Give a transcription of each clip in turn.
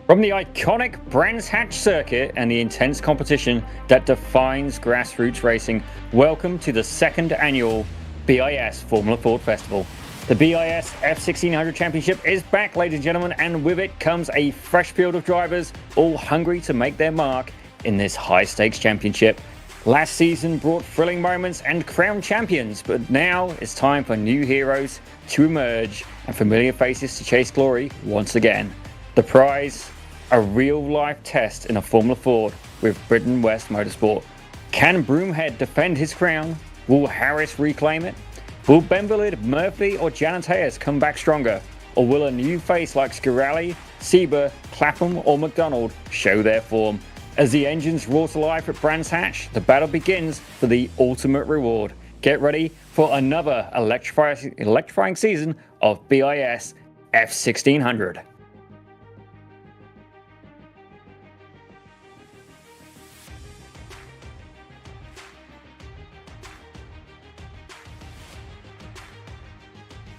From the iconic Brands Hatch circuit and the intense competition that defines grassroots racing, welcome to the second annual BiS Formula Ford Festival. The BiS F1600 Championship is back, ladies and gentlemen, and with it comes a fresh field of drivers, all hungry to make their mark in this high-stakes championship. Last season brought thrilling moments and crowned champions, but now it's time for new heroes to emerge and familiar faces to chase glory once again. The prize, a real-life test in a Formula Ford with Britain West Motorsport. Can Broomhead defend his crown? Will Harris reclaim it? Will Benvalid, Murphy or Janateas come back stronger? Or will a new face like Scarelli, Sieber, Clapham or McDonald show their form? As the engines roar to life at Brands Hatch, the battle begins for the ultimate reward. Get ready for another electrifying season of BiS F1600.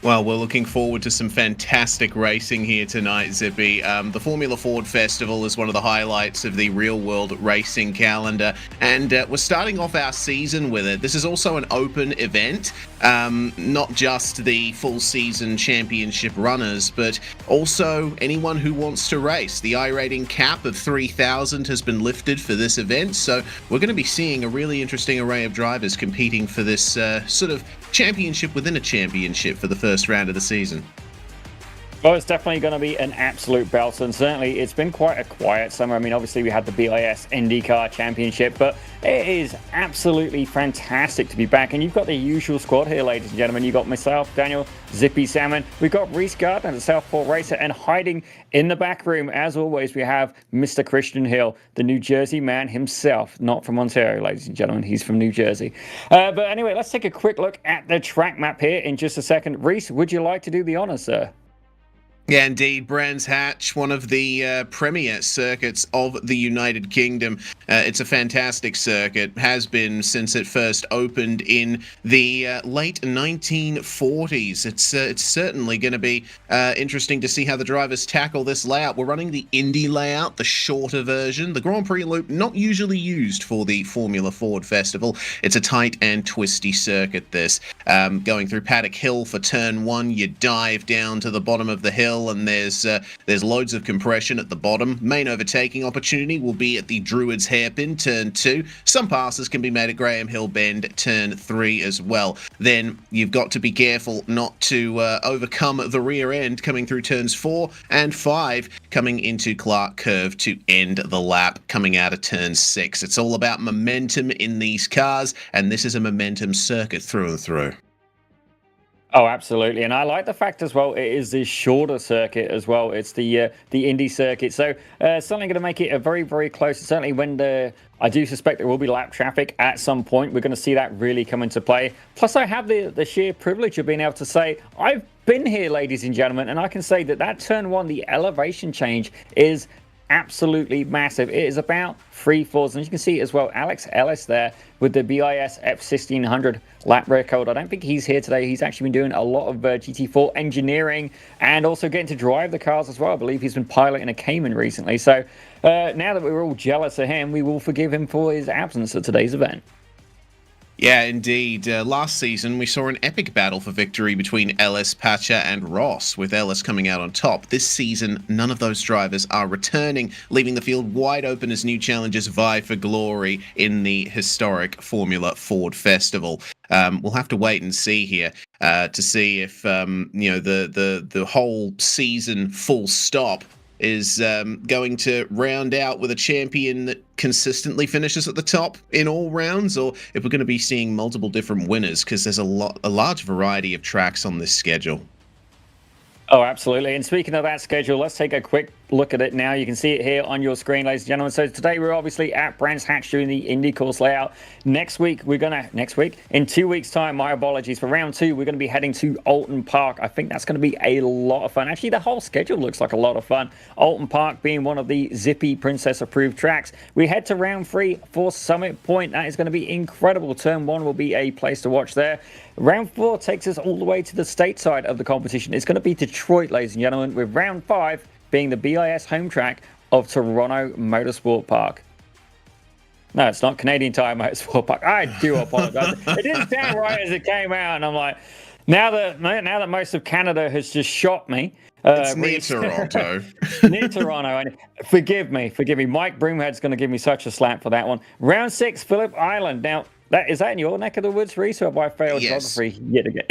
Well, we're looking forward to some fantastic racing here tonight, Zippy. The Formula Ford Festival is one of the highlights of the real-world racing calendar, and we're starting off our season with it. This is also an open event, not just the full-season championship runners, but also anyone who wants to race. The iRating cap of 3,000 has been lifted for this event, so we're going to be seeing a really interesting array of drivers competing for this sort of championship within a championship for the first round of the season. Well, it's definitely going to be an absolute belter, and certainly it's been quite a quiet summer. I mean, obviously we had the BiS IndyCar Championship, but it is absolutely fantastic to be back. And you've got the usual squad here, ladies and gentlemen. You've got myself, Daniel, Zippy Salmon. We've got Reese Gardner, the Southport racer, and hiding in the back room, as always, we have Mr. Christian Hill, the New Jersey man himself, not from Ontario, ladies and gentlemen. He's from New Jersey. But anyway, let's take a quick look at the track map here in just a second. Reese, would you like to do the honors, sir? Yeah, indeed. Brands Hatch, one of the premier circuits of the United Kingdom. It's a fantastic circuit, has been since it first opened in the late 1940s. It's certainly going to be interesting to see how the drivers tackle this layout. We're running the Indy layout, the shorter version. The Grand Prix loop, not usually used for the Formula Ford Festival. It's a tight and twisty circuit, this. Going through Paddock Hill for turn 1, you dive down to the bottom of the hill, and there's loads of compression at the bottom. Main overtaking opportunity will be at the Druids Hairpin, turn 2. Some passes can be made at Graham Hill Bend, turn 3 as well. Then you've got to be careful not to overcome the rear end coming through turns 4 and 5, coming into Clark Curve to end the lap coming out of turn 6. It's all about momentum in these cars, and this is a momentum circuit through and through. Oh, absolutely, and I like the fact as well. It is the shorter circuit as well. It's the Indy circuit, so certainly going to make it a very, very close. Certainly, I do suspect there will be lap traffic at some point. We're going to see that really come into play. Plus, I have the sheer privilege of being able to say I've been here, ladies and gentlemen, and I can say that turn one, the elevation change is absolutely massive. It is about 3/4, and you can see as well Alex Ellis there with the BiS F1600 lap record. I don't think he's here today. He's actually been doing a lot of GT4 engineering and also getting to drive the cars as well. I believe he's been piloting a Cayman recently. So now that we're all jealous of him, we will forgive him for his absence at today's event. Yeah, indeed. Last season, we saw an epic battle for victory between Ellis, Pacha, and Ross, with Ellis coming out on top. This season, none of those drivers are returning, leaving the field wide open as new challengers vie for glory in the historic Formula Ford Festival. We'll have to wait and see here to see if the whole season full stop is going to round out with a champion that consistently finishes at the top in all rounds, or if we're going to be seeing multiple different winners, because there's a large variety of tracks on this schedule. Oh, absolutely. And speaking of that schedule, let's take a quick look at it now. You can see it here on your screen, ladies and gentlemen. So today we're obviously at Brands Hatch doing the Indy course layout. Next week, in 2 weeks' time, my apologies, for round 2, we're going to be heading to Alton Park. I think that's going to be a lot of fun. Actually, the whole schedule looks like a lot of fun. Alton Park being one of the Zippy Princess approved tracks. We head to round 3 for Summit Point. That is going to be incredible. Turn 1 will be a place to watch there. Round 4 takes us all the way to the stateside of the competition. It's going to be Detroit, ladies and gentlemen, with round 5 being the BiS home track of Toronto Motorsport Park. No, it's not Canadian Tire Motorsport Park. I do apologize. It didn't sound right as it came out, and I'm like, now that most of Canada has just shot me. It's near Toronto. Near Toronto. And forgive me. Mike Broomhead's going to give me such a slap for that one. Round 6, Phillip Island. Now, is that in your neck of the woods, Reese, or have I failed geography yet again?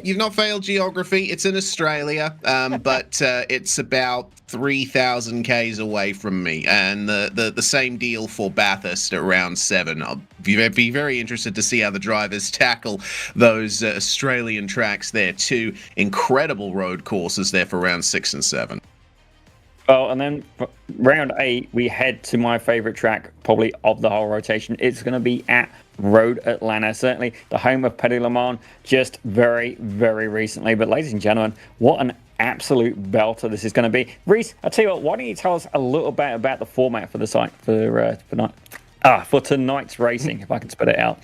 You've not failed geography. It's in Australia, but it's about 3,000 k's away from me, and the same deal for Bathurst at round 7. I'll be very interested to see how the drivers tackle those Australian tracks there. 2 incredible road courses there for round 6 and 7. Well, and then round 8, we head to my favorite track, probably of the whole rotation. It's going to be at Road Atlanta, certainly the home of Petit Le Mans, just very, very recently. But ladies and gentlemen, what an absolute belter this is going to be. Reese, I'll tell you what, why don't you tell us a little bit about the format for the site for tonight's racing, if I can spit it out.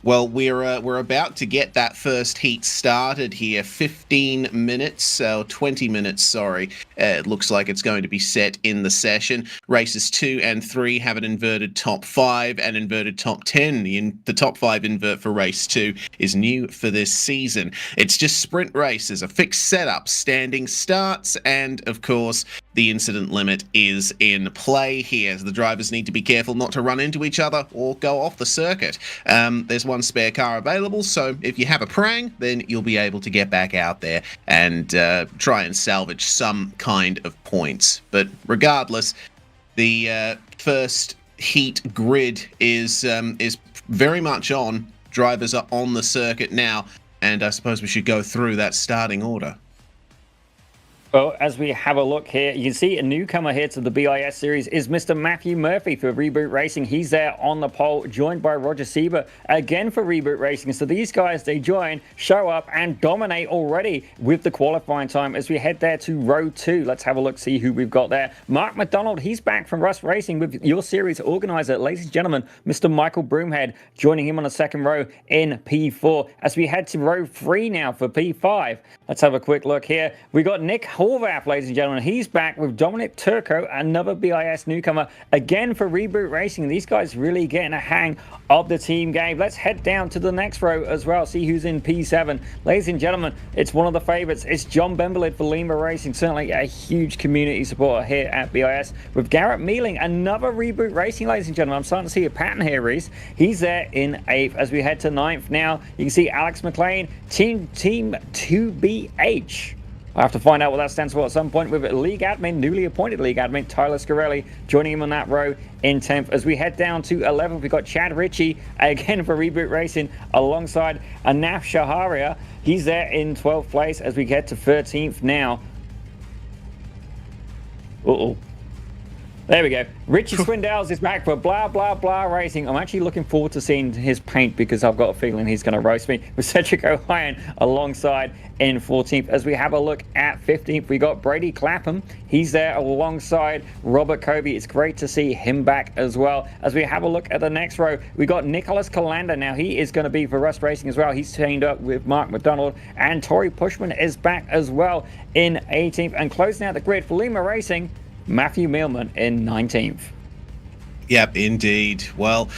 Well, we're about to get that first heat started here. 15 minutes, 20 minutes, sorry. It looks like it's going to be set in the session. Races 2 and 3 have an inverted top 5 and inverted top 10. The top 5 invert for race 2 is new for this season. It's just sprint races, a fixed setup, standing starts, and of course, the incident limit is in play here. The drivers need to be careful not to run into each other or go off the circuit. There's one spare car available, so if you have a prang, then you'll be able to get back out there and try and salvage some kind of points. But regardless, the first heat grid is very much on. Drivers are on the circuit now, and I suppose we should go through that starting order. Well, as we have a look here, you can see a newcomer here to the BiS series is Mr. Matthew Murphy for Reboot Racing. He's there on the pole, joined by Roger Sieber again for Reboot Racing. So these guys, they join, show up, and dominate already with the qualifying time as we head there to row 2. Let's have a look, see who we've got there. Mark McDonald, he's back from Rust Racing with your series organizer, ladies and gentlemen, Mr. Michael Broomhead, joining him on the second row in P4. As we head to row 3 now for P5, let's have a quick look here. We got Nick Horvath, ladies and gentlemen. He's back with Dominic Turco, another BiS newcomer, again for Reboot Racing. These guys really getting a hang of the team game. Let's head down to the next row as well, see who's in P7. Ladies and gentlemen, it's one of the favorites. It's John Bemberlid for Lima Racing, certainly a huge community supporter here at BiS, with Garrett Mealing, another Reboot Racing, ladies and gentlemen. I'm starting to see a pattern here, Reese. He's there in 8th. As we head to 9th now, you can see Alex McLean, Team 2BH. I have to find out what that stands for at some point with league admin, newly appointed league admin, Tyler Scarelli, joining him on that row in 10th. As we head down to 11th, we've got Chad Ritchie, again for Reboot Racing, alongside Anaf Shaharia. He's there in 12th place as we get to 13th now. Uh-oh. There we go. Richard Swindells is back for Blah Blah Blah Racing. I'm actually looking forward to seeing his paint because I've got a feeling he's going to roast me. With Cedric O'Hyan alongside in 14th. As we have a look at 15th, we got Brady Clapham. He's there alongside Robert Kobe. It's great to see him back as well. As we have a look at the next row, we got Nicholas Calander. Now he is going to be for Rust Racing as well. He's teamed up with Mark McDonald, and Tori Pushman is back as well in 18th. And closing out the grid for Lima Racing, Matthew Millman in 19th. Yep, indeed. Well,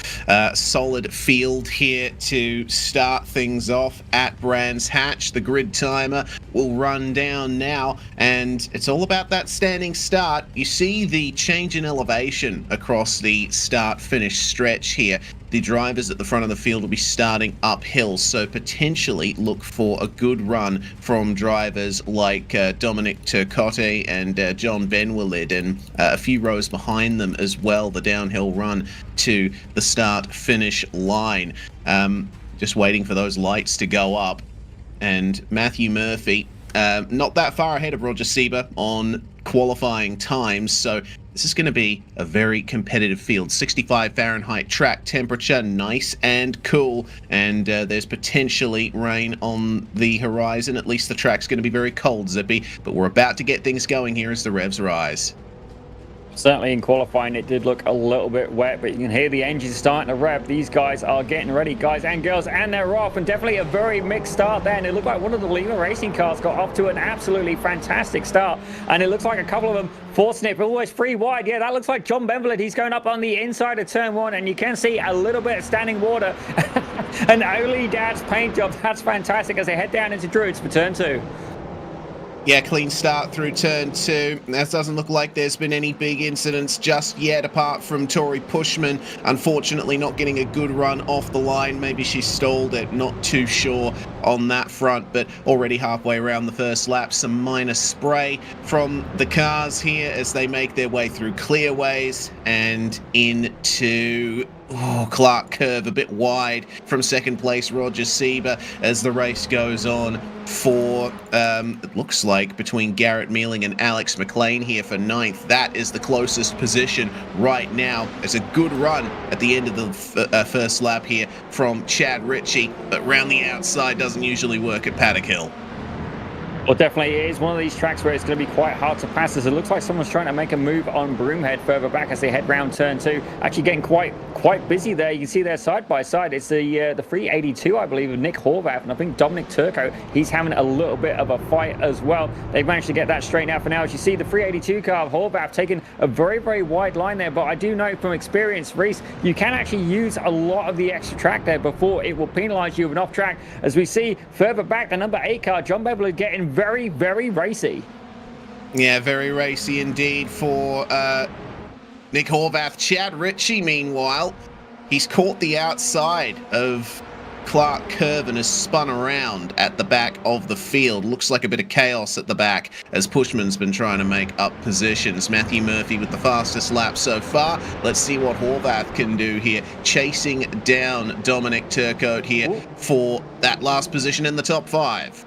solid field here to start things off at Brands Hatch. The grid timer will run down now, and it's all about that standing start. You see the change in elevation across the start-finish stretch here. The drivers at the front of the field will be starting uphill, so potentially look for a good run from drivers like Dominic Turcotte and John Benwillid, and a few rows behind them as well, the downhill run to the start-finish line. Just waiting for those lights to go up. And Matthew Murphy, not that far ahead of Roger Sieber on qualifying times, so this is going to be a very competitive field. 65 Fahrenheit track temperature, nice and cool, and there's potentially rain on the horizon. At least the track's going to be very cold, Zippy, but we're about to get things going here as the revs rise. Certainly in qualifying it did look a little bit wet, but you can hear the engines starting to rev. These guys are getting ready, guys and girls, and they're off, and definitely a very mixed start there. And it looked like one of the Lima Racing cars got off to an absolutely fantastic start, and it looks like a couple of them forcing it, but always free wide. Yeah, that looks like John Benvillid. He's going up on the inside of turn 1, and you can see a little bit of standing water. And Oli Dad's paint job, that's fantastic as they head down into Druids for turn 2. Yeah, clean start through turn 2. That doesn't look like there's been any big incidents just yet, apart from Tori Pushman, unfortunately not getting a good run off the line. Maybe she stalled it, not too sure on that front, but already halfway around the first lap. Some minor spray from the cars here as they make their way through clearways and into Clark Curve, a bit wide from second place Roger Sieber as the race goes on for, it looks like, between Garrett Mealing and Alex McLean here for 9th. That is the closest position right now. It's a good run at the end of the first lap here from Chad Ritchie, but round the outside doesn't usually work at Paddock Hill. Well, definitely it is one of these tracks where it's going to be quite hard to pass, as it looks like someone's trying to make a move on Broomhead further back as they head round turn 2. Actually getting quite busy there. You can see there side by side. It's the 382, I believe, of Nick Horvath, and I think Dominic Turco, he's having a little bit of a fight as well. They've managed to get that straightened out for now. As you see, the 382 car of Horvath taking a very, very wide line there, but I do know from experience, Reese, you can actually use a lot of the extra track there before it will penalise you with an off track. As we see further back, the number 8 car, John Beverly, getting very, very racy. Yeah, very racy indeed for Nick Horvath. Chad Ritchie, meanwhile, he's caught the outside of Clark Curve and has spun around at the back of the field. Looks like a bit of chaos at the back as Pushman's been trying to make up positions. Matthew Murphy with the fastest lap so far. Let's see what Horvath can do here, chasing down Dominic Turcotte here for that last position in the top 5.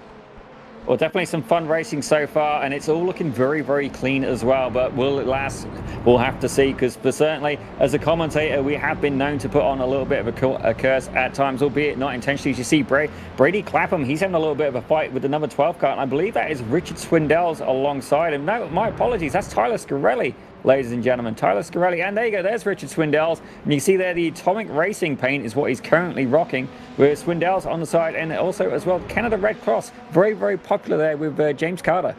Well, definitely some fun racing so far, and it's all looking very, very clean as well. But will it last? We'll have to see, because certainly, as a commentator, we have been known to put on a little bit of a curse at times, albeit not intentionally. As you see, Brady Clapham, he's having a little bit of a fight with the number 12 car, and I believe that is Richard Swindells alongside him. No, my apologies, that's Tyler Scarelli, ladies and gentlemen. Tyler Scarelli, and there you go, there's Richard Swindells. And you see there the Atomic Racing paint is what he's currently rocking, with Swindells on the side, and also as well Canada Red Cross, very, very popular there with James Carter.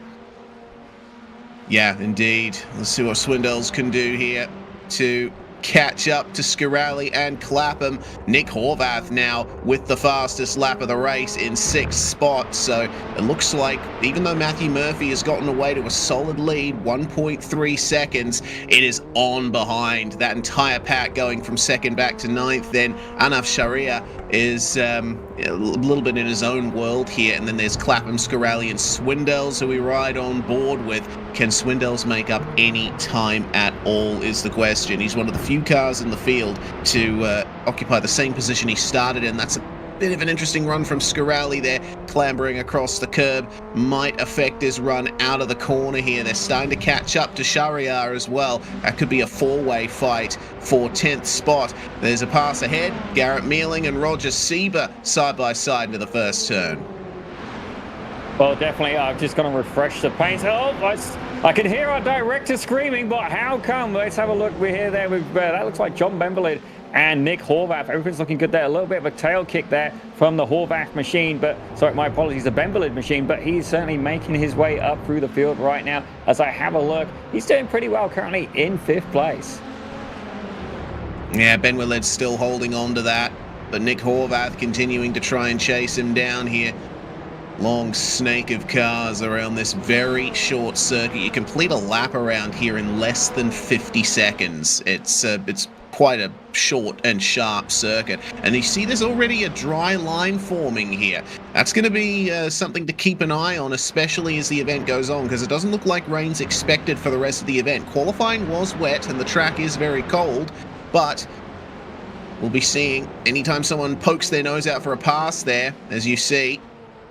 Yeah, indeed. Let's see what Swindells can do here to catch up to Scarelli and Clapham. Nick Horvath now with the fastest lap of the race in 6th spot. So it looks like even though Matthew Murphy has gotten away to a solid lead, 1.3 seconds, it is on behind that entire pack going from 2nd back to 9th. Then Anaf Sharia is a little bit in his own world here. And then there's Clapham, Scarelli and Swindells, who we ride on board with. Can Swindells make up any time at all is the question. He's one of the few cars in the field to occupy the same position he started in. That's a bit of an interesting run from Scarelli there, clambering across the curb. Might affect his run out of the corner here. They're starting to catch up to Shahryar as well. That could be a 4-way fight for 10th spot. There's a pass ahead. Garrett Mealing and Roger Sieber side by side into the first turn. Well, definitely, I'm just going to refresh the paint. Oh, I can hear our director screaming, but how come? Let's have a look. We're here there with, that looks like John Bemberlid and Nick Horvath. Everything's looking good there. A little bit of a tail kick there from the Horvath machine, but, sorry, my apologies, the Bemberlid machine, but he's certainly making his way up through the field right now. As I have a look, he's doing pretty well currently in 5th place. Yeah, Bemberlid's still holding on to that, but Nick Horvath continuing to try and chase him down here. Long snake of cars around this very short circuit. You complete a lap around here in less than 50 seconds. It's quite a short and sharp circuit. And you see there's already a dry line forming here. That's going to be something to keep an eye on, especially as the event goes on, because it doesn't look like rain's expected for the rest of the event. Qualifying was wet and the track is very cold, but we'll be seeing anytime someone pokes their nose out for a pass there, as you see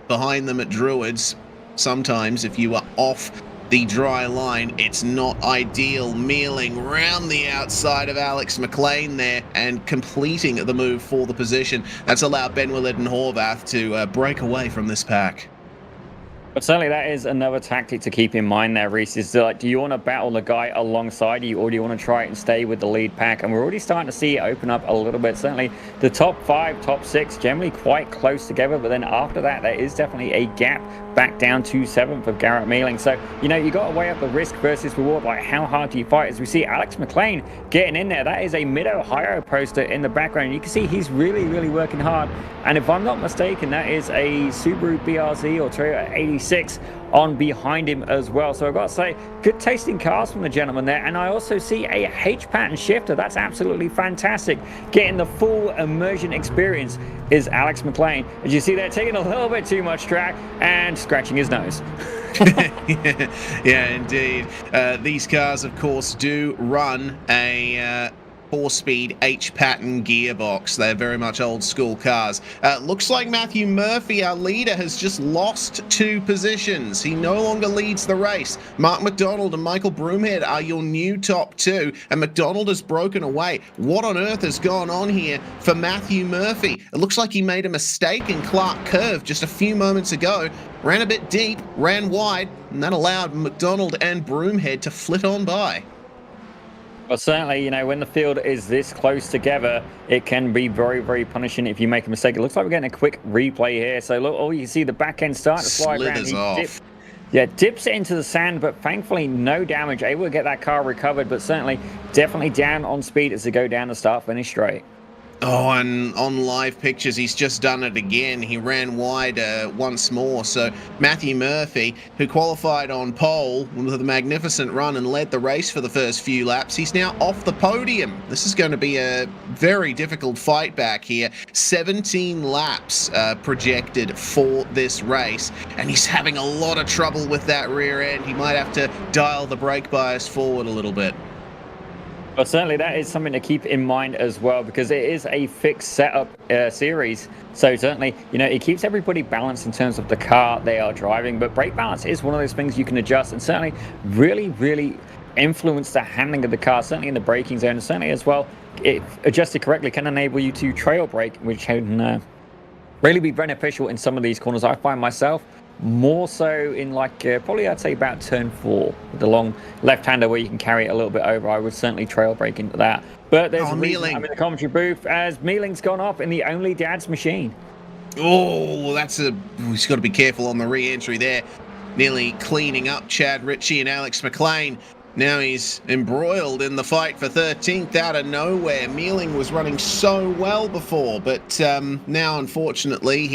behind them at Druids, sometimes if you are off the dry line, it's not ideal. Mealing round the outside of Alex McLean there and completing the move for the position. That's allowed Ben Willard and Horvath to break away from this pack. But certainly that is another tactic to keep in mind there, Reese, is like, do you want to battle the guy alongside you, or do you want to try and stay with the lead pack? And we're already starting to see it open up a little bit. Certainly the top 5, top 6, generally quite close together, but then after that, there is definitely a gap back down to 7th of Garrett Mealing. So, you know, you got to weigh up the risk versus reward, like how hard do you fight? As we see Alex McLean getting in there, that is a Mid-Ohio poster in the background. You can see he's really, really working hard. And if I'm not mistaken, that is a Subaru BRZ or Toyota 86 on behind him as well. So I've got to say, good tasting cars from the gentleman there. And I also see a H-pattern shifter. That's absolutely fantastic. Getting the full immersion experience is Alex McLean. As you see there, taking a little bit too much track and scratching his nose. Yeah, indeed. These cars, of course, do run a 4-speed H-pattern gearbox. They're very much old school cars. Looks like Matthew Murphy, our leader, has just lost 2 positions. He no longer leads the race. Mark McDonald and Michael Broomhead are your new top 2, and McDonald has broken away. What on earth has gone on here for Matthew Murphy? It looks like he made a mistake in Clark Curve just a few moments ago. Ran a bit deep, ran wide, and that allowed McDonald and Broomhead to flit on by. Well, certainly, you know, when the field is this close together, it can be very, very punishing if you make a mistake. It looks like we're getting a quick replay here. So, look, you can see the back end start to slide around. Dips it into the sand, but thankfully no damage. Able to get that car recovered, but certainly definitely down on speed as they go down the start-finish straight. Oh, and on live pictures, he's just done it again. He ran wide once more. So Matthew Murphy, who qualified on pole with a magnificent run and led the race for the first few laps, he's now off the podium. This is going to be a very difficult fight back here. 17 laps projected for this race, and he's having a lot of trouble with that rear end. He might have to dial the brake bias forward a little bit. But certainly that is something to keep in mind as well, because it is a fixed setup series. So certainly, you know, it keeps everybody balanced in terms of the car they are driving. But brake balance is one of those things you can adjust and certainly really, really influence the handling of the car, certainly in the braking zone. And certainly as well, if adjusted correctly, can enable you to trail brake, which can really be beneficial in some of these corners. I find myself more so in like probably I'd say about turn 4 with the long left-hander where you can carry it a little bit over. I would certainly trail brake into that. But there's a reason I'm in the commentary booth as Mealing's gone off in the only dad's machine. Oh, he's got to be careful on the re-entry there. Nearly cleaning up Chad Ritchie and Alex McLean. Now he's embroiled in the fight for 13th out of nowhere. Mealing was running so well before, but now unfortunately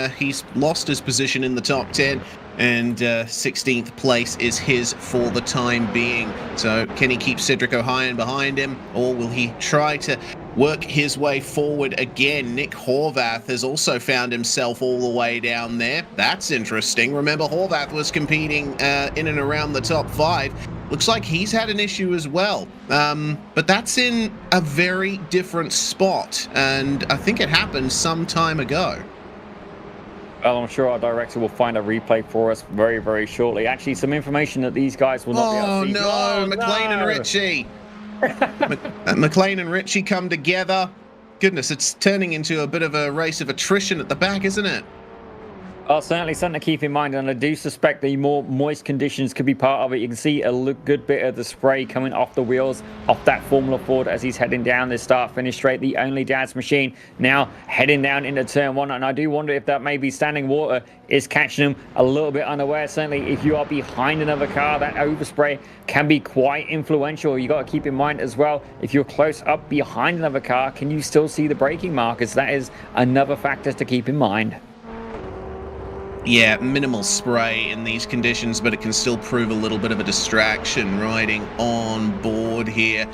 he's lost his position in the top 10. And 16th place is his for the time being. So can he keep Cedric O'Hyan behind him, or will he try to work his way forward again? Nick Horvath has also found himself all the way down there. That's interesting. Remember, Horvath was competing in and around the top 5. Looks like he's had an issue as well. But that's in a very different spot, and I think it happened some time ago. Well, I'm sure our director will find a replay for us very, very shortly. Actually, some information that these guys will not be able to see. Oh, no, McLean and Ritchie. McLean and Ritchie come together. Goodness, it's turning into a bit of a race of attrition at the back, isn't it? Oh, certainly something to keep in mind, and I do suspect the more moist conditions could be part of it. You can see a good bit of the spray coming off the wheels, off that Formula Ford as he's heading down this start-finish straight. The only dad's machine now heading down into turn 1, and I do wonder if that maybe standing water is catching him a little bit unaware. Certainly, if you are behind another car, that overspray can be quite influential. You got to keep in mind as well, if you're close up behind another car, can you still see the braking markers? That is another factor to keep in mind. Yeah, minimal spray in these conditions, but it can still prove a little bit of a distraction riding on board here.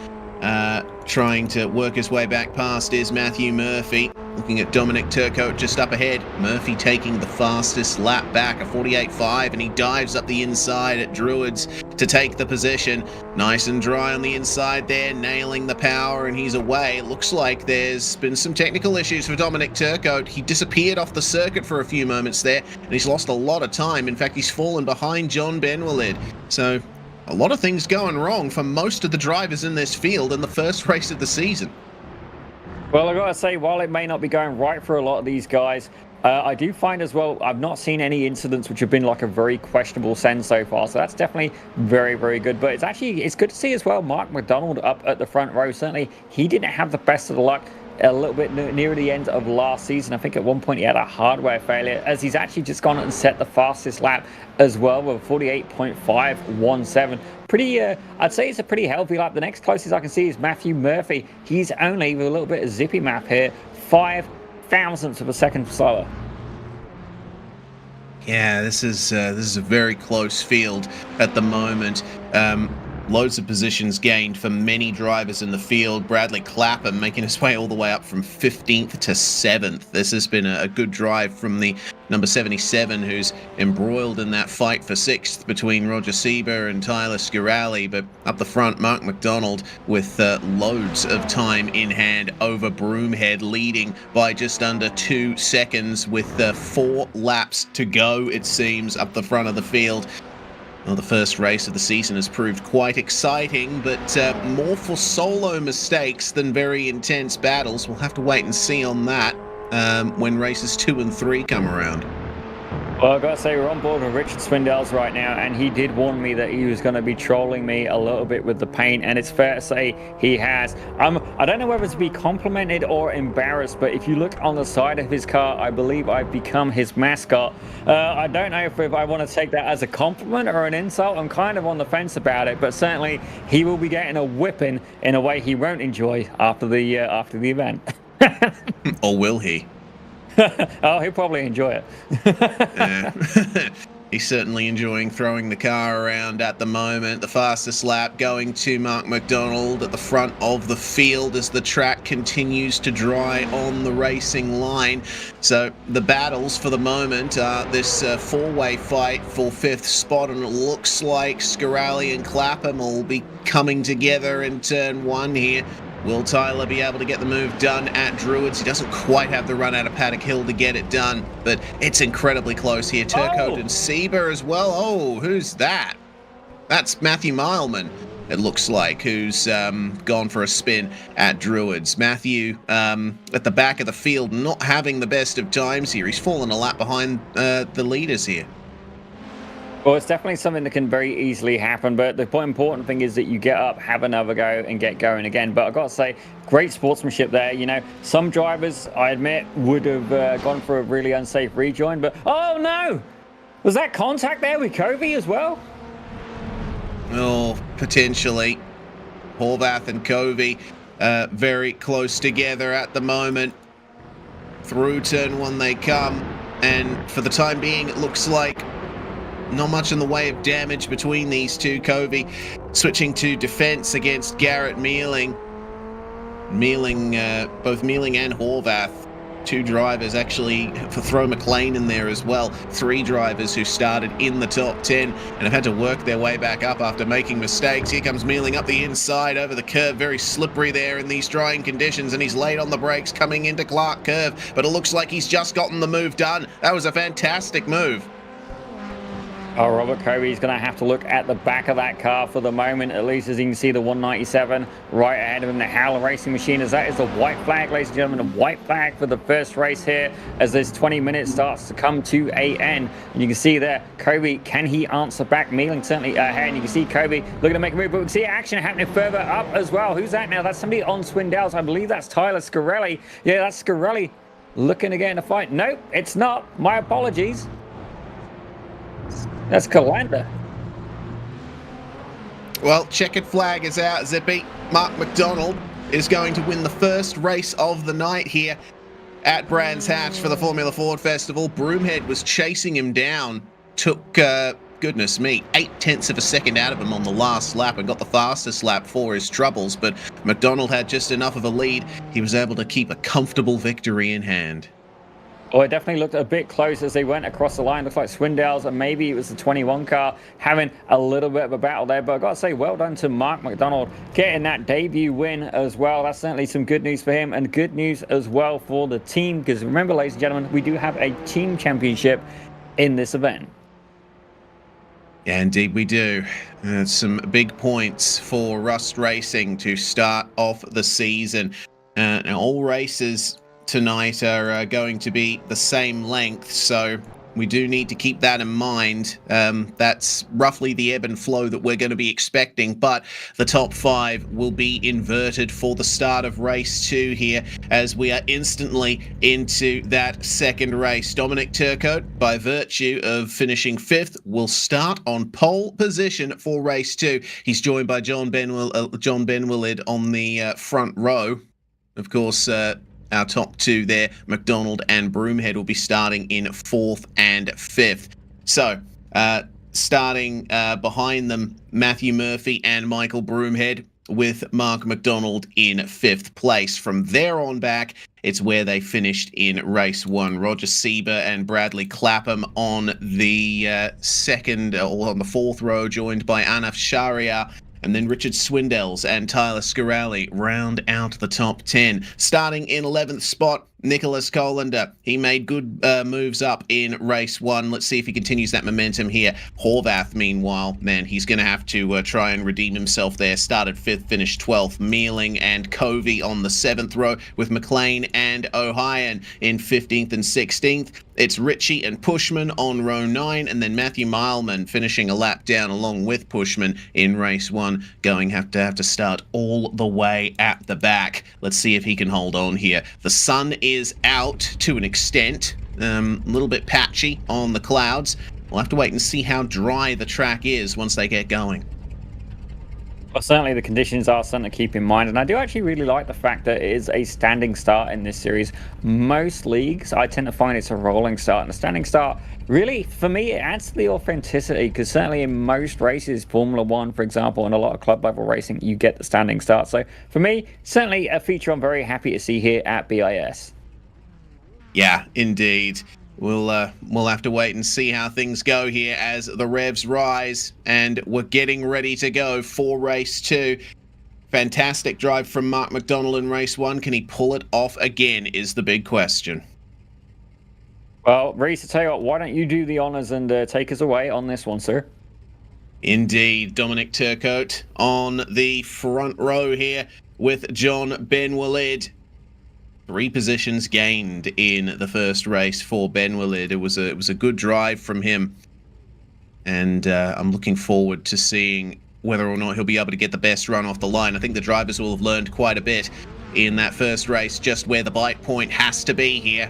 Trying to work his way back past is Matthew Murphy. Looking at Dominic Turcotte just up ahead. Murphy taking the fastest lap back, a 48.5, and he dives up the inside at Druids to take the position. Nice and dry on the inside there, nailing the power, and he's away. Looks like there's been some technical issues for Dominic Turcotte. He disappeared off the circuit for a few moments there, and he's lost a lot of time. In fact, he's fallen behind John Benwalid. So a lot of things going wrong for most of the drivers in this field in the first race of the season. Well, I've got to say, while it may not be going right for a lot of these guys, I do find as well, I've not seen any incidents which have been like a very questionable send so far. So that's definitely very, very good. But it's good to see as well Mark McDonald up at the front row. Certainly, he didn't have the best of the luck a little bit near the end of last season. I think at one point he had a hardware failure, as he's actually just gone and set the fastest lap as well with 48.517. Pretty, I'd say it's a pretty healthy lap. The next closest I can see is Matthew Murphy. He's only, with a little bit of zippy map here, 5 thousandths of a second slower. Yeah, this is a very close field at the moment. Loads of positions gained for many drivers in the field. Bradley Clapham making his way all the way up from 15th to 7th. This has been a good drive from the number 77, who's embroiled in that fight for 6th between Roger Sieber and Tyler Scarali. But up the front, Mark McDonald with loads of time in hand over Broomhead, leading by just under 2 seconds with 4 laps to go, it seems, up the front of the field. Well, the first race of the season has proved quite exciting, but more for solo mistakes than very intense battles. We'll have to wait and see on that when races 2 and 3 come around. Well, I've got to say, we're on board with Richard Swindells right now, and he did warn me that he was going to be trolling me a little bit with the paint, and it's fair to say he has. I don't know whether to be complimented or embarrassed, but if you look on the side of his car, I believe I've become his mascot. I don't know if I want to take that as a compliment or an insult. I'm kind of on the fence about it, but certainly he will be getting a whipping in a way he won't enjoy after the event. Or will he? Oh, he'll probably enjoy it. He's certainly enjoying throwing the car around at the moment. The fastest lap going to Mark McDonald at the front of the field as the track continues to dry on the racing line. So the battles for the moment are this 4-way fight for 5th spot, and it looks like Scarali and Clapham will be coming together in turn 1 here. Will Tyler be able to get the move done at Druids? He doesn't quite have the run out of Paddock Hill to get it done, but it's incredibly close here. Turcotte and Sieber as well. Oh, who's that? That's Matthew Mileman, it looks like, who's gone for a spin at Druids. Matthew at the back of the field, not having the best of times here. He's fallen a lap behind the leaders here. Well, it's definitely something that can very easily happen, but the important thing is that you get up, have another go, and get going again. But I've got to say, great sportsmanship there. You know, some drivers, I admit, would have gone for a really unsafe rejoin, but oh no! Was that contact there with Covey as well? Oh, potentially. Horvath and Covey very close together at the moment. Through turn one they come, and for the time being it looks like not much in the way of damage between these two. Covey switching to defense against Garrett Mealing. Both Mealing and Horvath, two drivers, actually throw McLean in there as well. Three drivers who started in the top 10 and have had to work their way back up after making mistakes. Here comes Mealing up the inside over the curve, very slippery there in these drying conditions, and he's late on the brakes coming into Clark Curve, but it looks like he's just gotten the move done. That was a fantastic move. Oh, Robert Covey's going to have to look at the back of that car for the moment, at least, as you can see the 197 right ahead of him, the Howler Racing Machine, as that is the white flag, ladies and gentlemen, a white flag for the first race here as this 20 minutes starts to come to a end. And you can see there, Covey, can he answer back? Mealing certainly ahead, and you can see Covey looking to make a move, but we can see action happening further up as well. Who's that now? That's somebody on Swindells. I believe that's Tyler Scarelli. Yeah, that's Scarelli looking to get in a fight. Nope, it's not. My apologies. That's Calanda. Well, checkered flag is out, Zippy. Mark McDonald is going to win the first race of the night here at Brands Hatch for the Formula Ford Festival. Broomhead was chasing him down, took, goodness me, 0.8 of a second out of him on the last lap and got the fastest lap for his troubles, but McDonald had just enough of a lead. He was able to keep a comfortable victory in hand. Oh, it definitely looked a bit close as they went across the line. Looks like Swindells, and maybe it was the 21 car having a little bit of a battle there. But I've got to say, well done to Mark McDonald getting that debut win as well. That's certainly some good news for him, and good news as well for the team. Because remember, ladies and gentlemen, we do have a team championship in this event. Yeah, indeed we do. Some big points for Rust Racing to start off the season. Now all races tonight are going to be the same length, so we do need to keep that in mind. That's roughly the ebb and flow that we're going to be expecting, but the top 5 will be inverted for the start of race 2 here as we are instantly into that second race. Dominic Turcotte, by virtue of finishing 5th, will start on pole position for race 2. He's joined by John Benwillid on the front row. Of course, our top 2 there, McDonald and Broomhead, will be starting in 4th and 5th. So, starting behind them, Matthew Murphy and Michael Broomhead, with Mark McDonald in 5th place. From there on back, it's where they finished in race 1. Roger Sieber and Bradley Clapham on the second, or on the 4th row, joined by Anaf Sharia. And then Richard Swindells and Tyler Scarelli round out the top 10. Starting in 11th spot, Nicholas Colander. He made good moves up in race 1. Let's see if he continues that momentum here. Horvath, meanwhile, man, he's going to have to try and redeem himself there. Started 5th, finished 12th. Mealing and Covey on the 7th row, with McLean and O'Hyan in 15th and 16th. It's Ritchie and Pushman on row 9, and then Matthew Mileman finishing a lap down along with Pushman in race 1, going have to start all the way at the back. Let's see if he can hold on here. The sun is out to an extent, a little bit patchy on the clouds. We'll have to wait and see how dry the track is once they get going. Well, certainly the conditions are something to keep in mind, and I do actually really like the fact that it is a standing start in this series. Most leagues, I tend to find it's a rolling start, and a standing start, really, for me, it adds to the authenticity, because certainly in most races, Formula 1, for example, and a lot of club-level racing, you get the standing start. So for me, certainly a feature I'm very happy to see here at BIS. Yeah, indeed. We'll have to wait and see how things go here as the revs rise, and we're getting ready to go for race 2. Fantastic drive from Mark McDonald in race 1. Can he pull it off again is the big question. Well, Reese, I tell you what, why don't you do the honours and take us away on this one, sir? Indeed, Dominic Turcotte on the front row here with John Benwillid. 3 positions gained in the first race for Benwillid. It was a good drive from him, and I'm looking forward to seeing whether or not he'll be able to get the best run off the line. I think the drivers will have learned quite a bit in that first race, just where the bite point has to be here.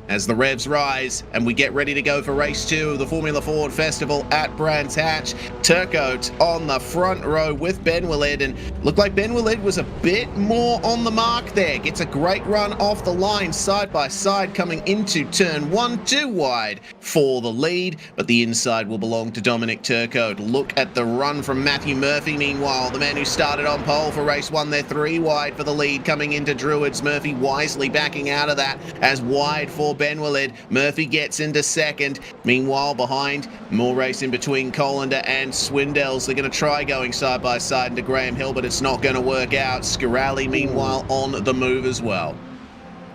as the revs rise and we get ready to go for race 2 of the Formula Ford Festival at Brands Hatch. Turcotte on the front row with Ben Willid, and looked like Ben Willid was a bit more on the mark there. Gets a great run off the line side by side coming into turn 1, too wide for the lead, but the inside will belong to Dominic Turcotte. Look at the run from Matthew Murphy, meanwhile, the man who started on pole for race 1 there, 3 wide for the lead coming into Druids. Murphy wisely backing out of that as wide for Ben Willid. Murphy gets into second. Meanwhile, behind, more racing between Colander and Swindells. They're going to try going side by side into Graham Hill, but it's not going to work out. Scaralli, meanwhile, on the move as well.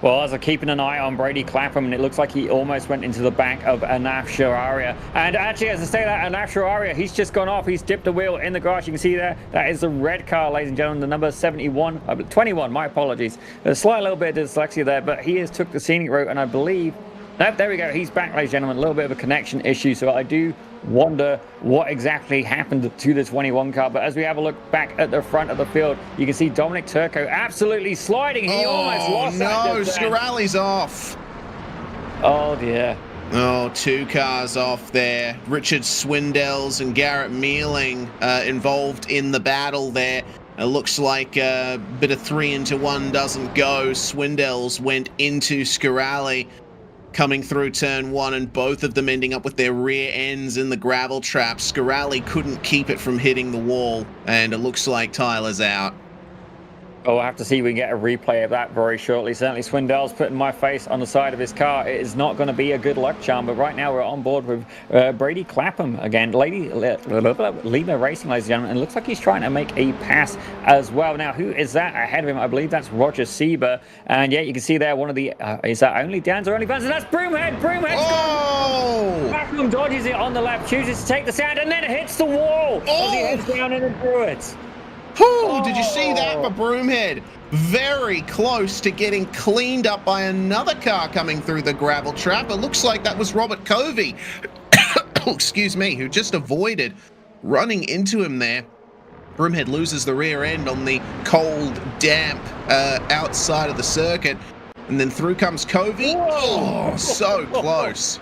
Well, as I'm keeping an eye on Brady Clapham, and it looks like he almost went into the back of Anaf Shararia. And actually, as I say that, Anaf Shararia, he's just gone off. He's dipped the wheel in the grass. You can see there, that is the red car, ladies and gentlemen, the number 21, my apologies. There's a slight little bit of dyslexia there, but he has took the scenic route, and I believe, nope, there we go, he's back, ladies and gentlemen. A little bit of a connection issue, so I do wonder what exactly happened to the 21 car. But as we have a look back at the front of the field, you can see Dominic Turcotte absolutely sliding. He almost lost that. Oh no, Scaralli's off. Oh dear. Oh, 2 cars off there. Richard Swindells and Garrett Mealing involved in the battle there. It looks like a bit of 3 into 1 doesn't go. Swindells went into Scaralli coming through turn 1, and both of them ending up with their rear ends in the gravel trap. Scaralli couldn't keep it from hitting the wall, and it looks like Tyler's out. Oh, we'll have to see if we can get a replay of that very shortly. Certainly, Swindells putting my face on the side of his car. It is not going to be a good luck charm, but right now we're on board with Brady Clapham again. Lima Racing, ladies and gentlemen, and it looks like he's trying to make a pass as well. Now, who is that ahead of him? I believe that's Roger Sieber. And yeah, you can see there one of the, is that only Dan's or only Vans? And that's Broomhead. Broomhead's Clapham dodges it on the left, chooses to take the sand, and then hits the wall as he heads down into Druids. Did you see that for Broomhead? Very close to getting cleaned up by another car coming through the gravel trap. It looks like that was Robert Covey, excuse me, who just avoided running into him there. Broomhead loses the rear end on the cold, damp outside of the circuit. And then through comes Covey. Oh, so close.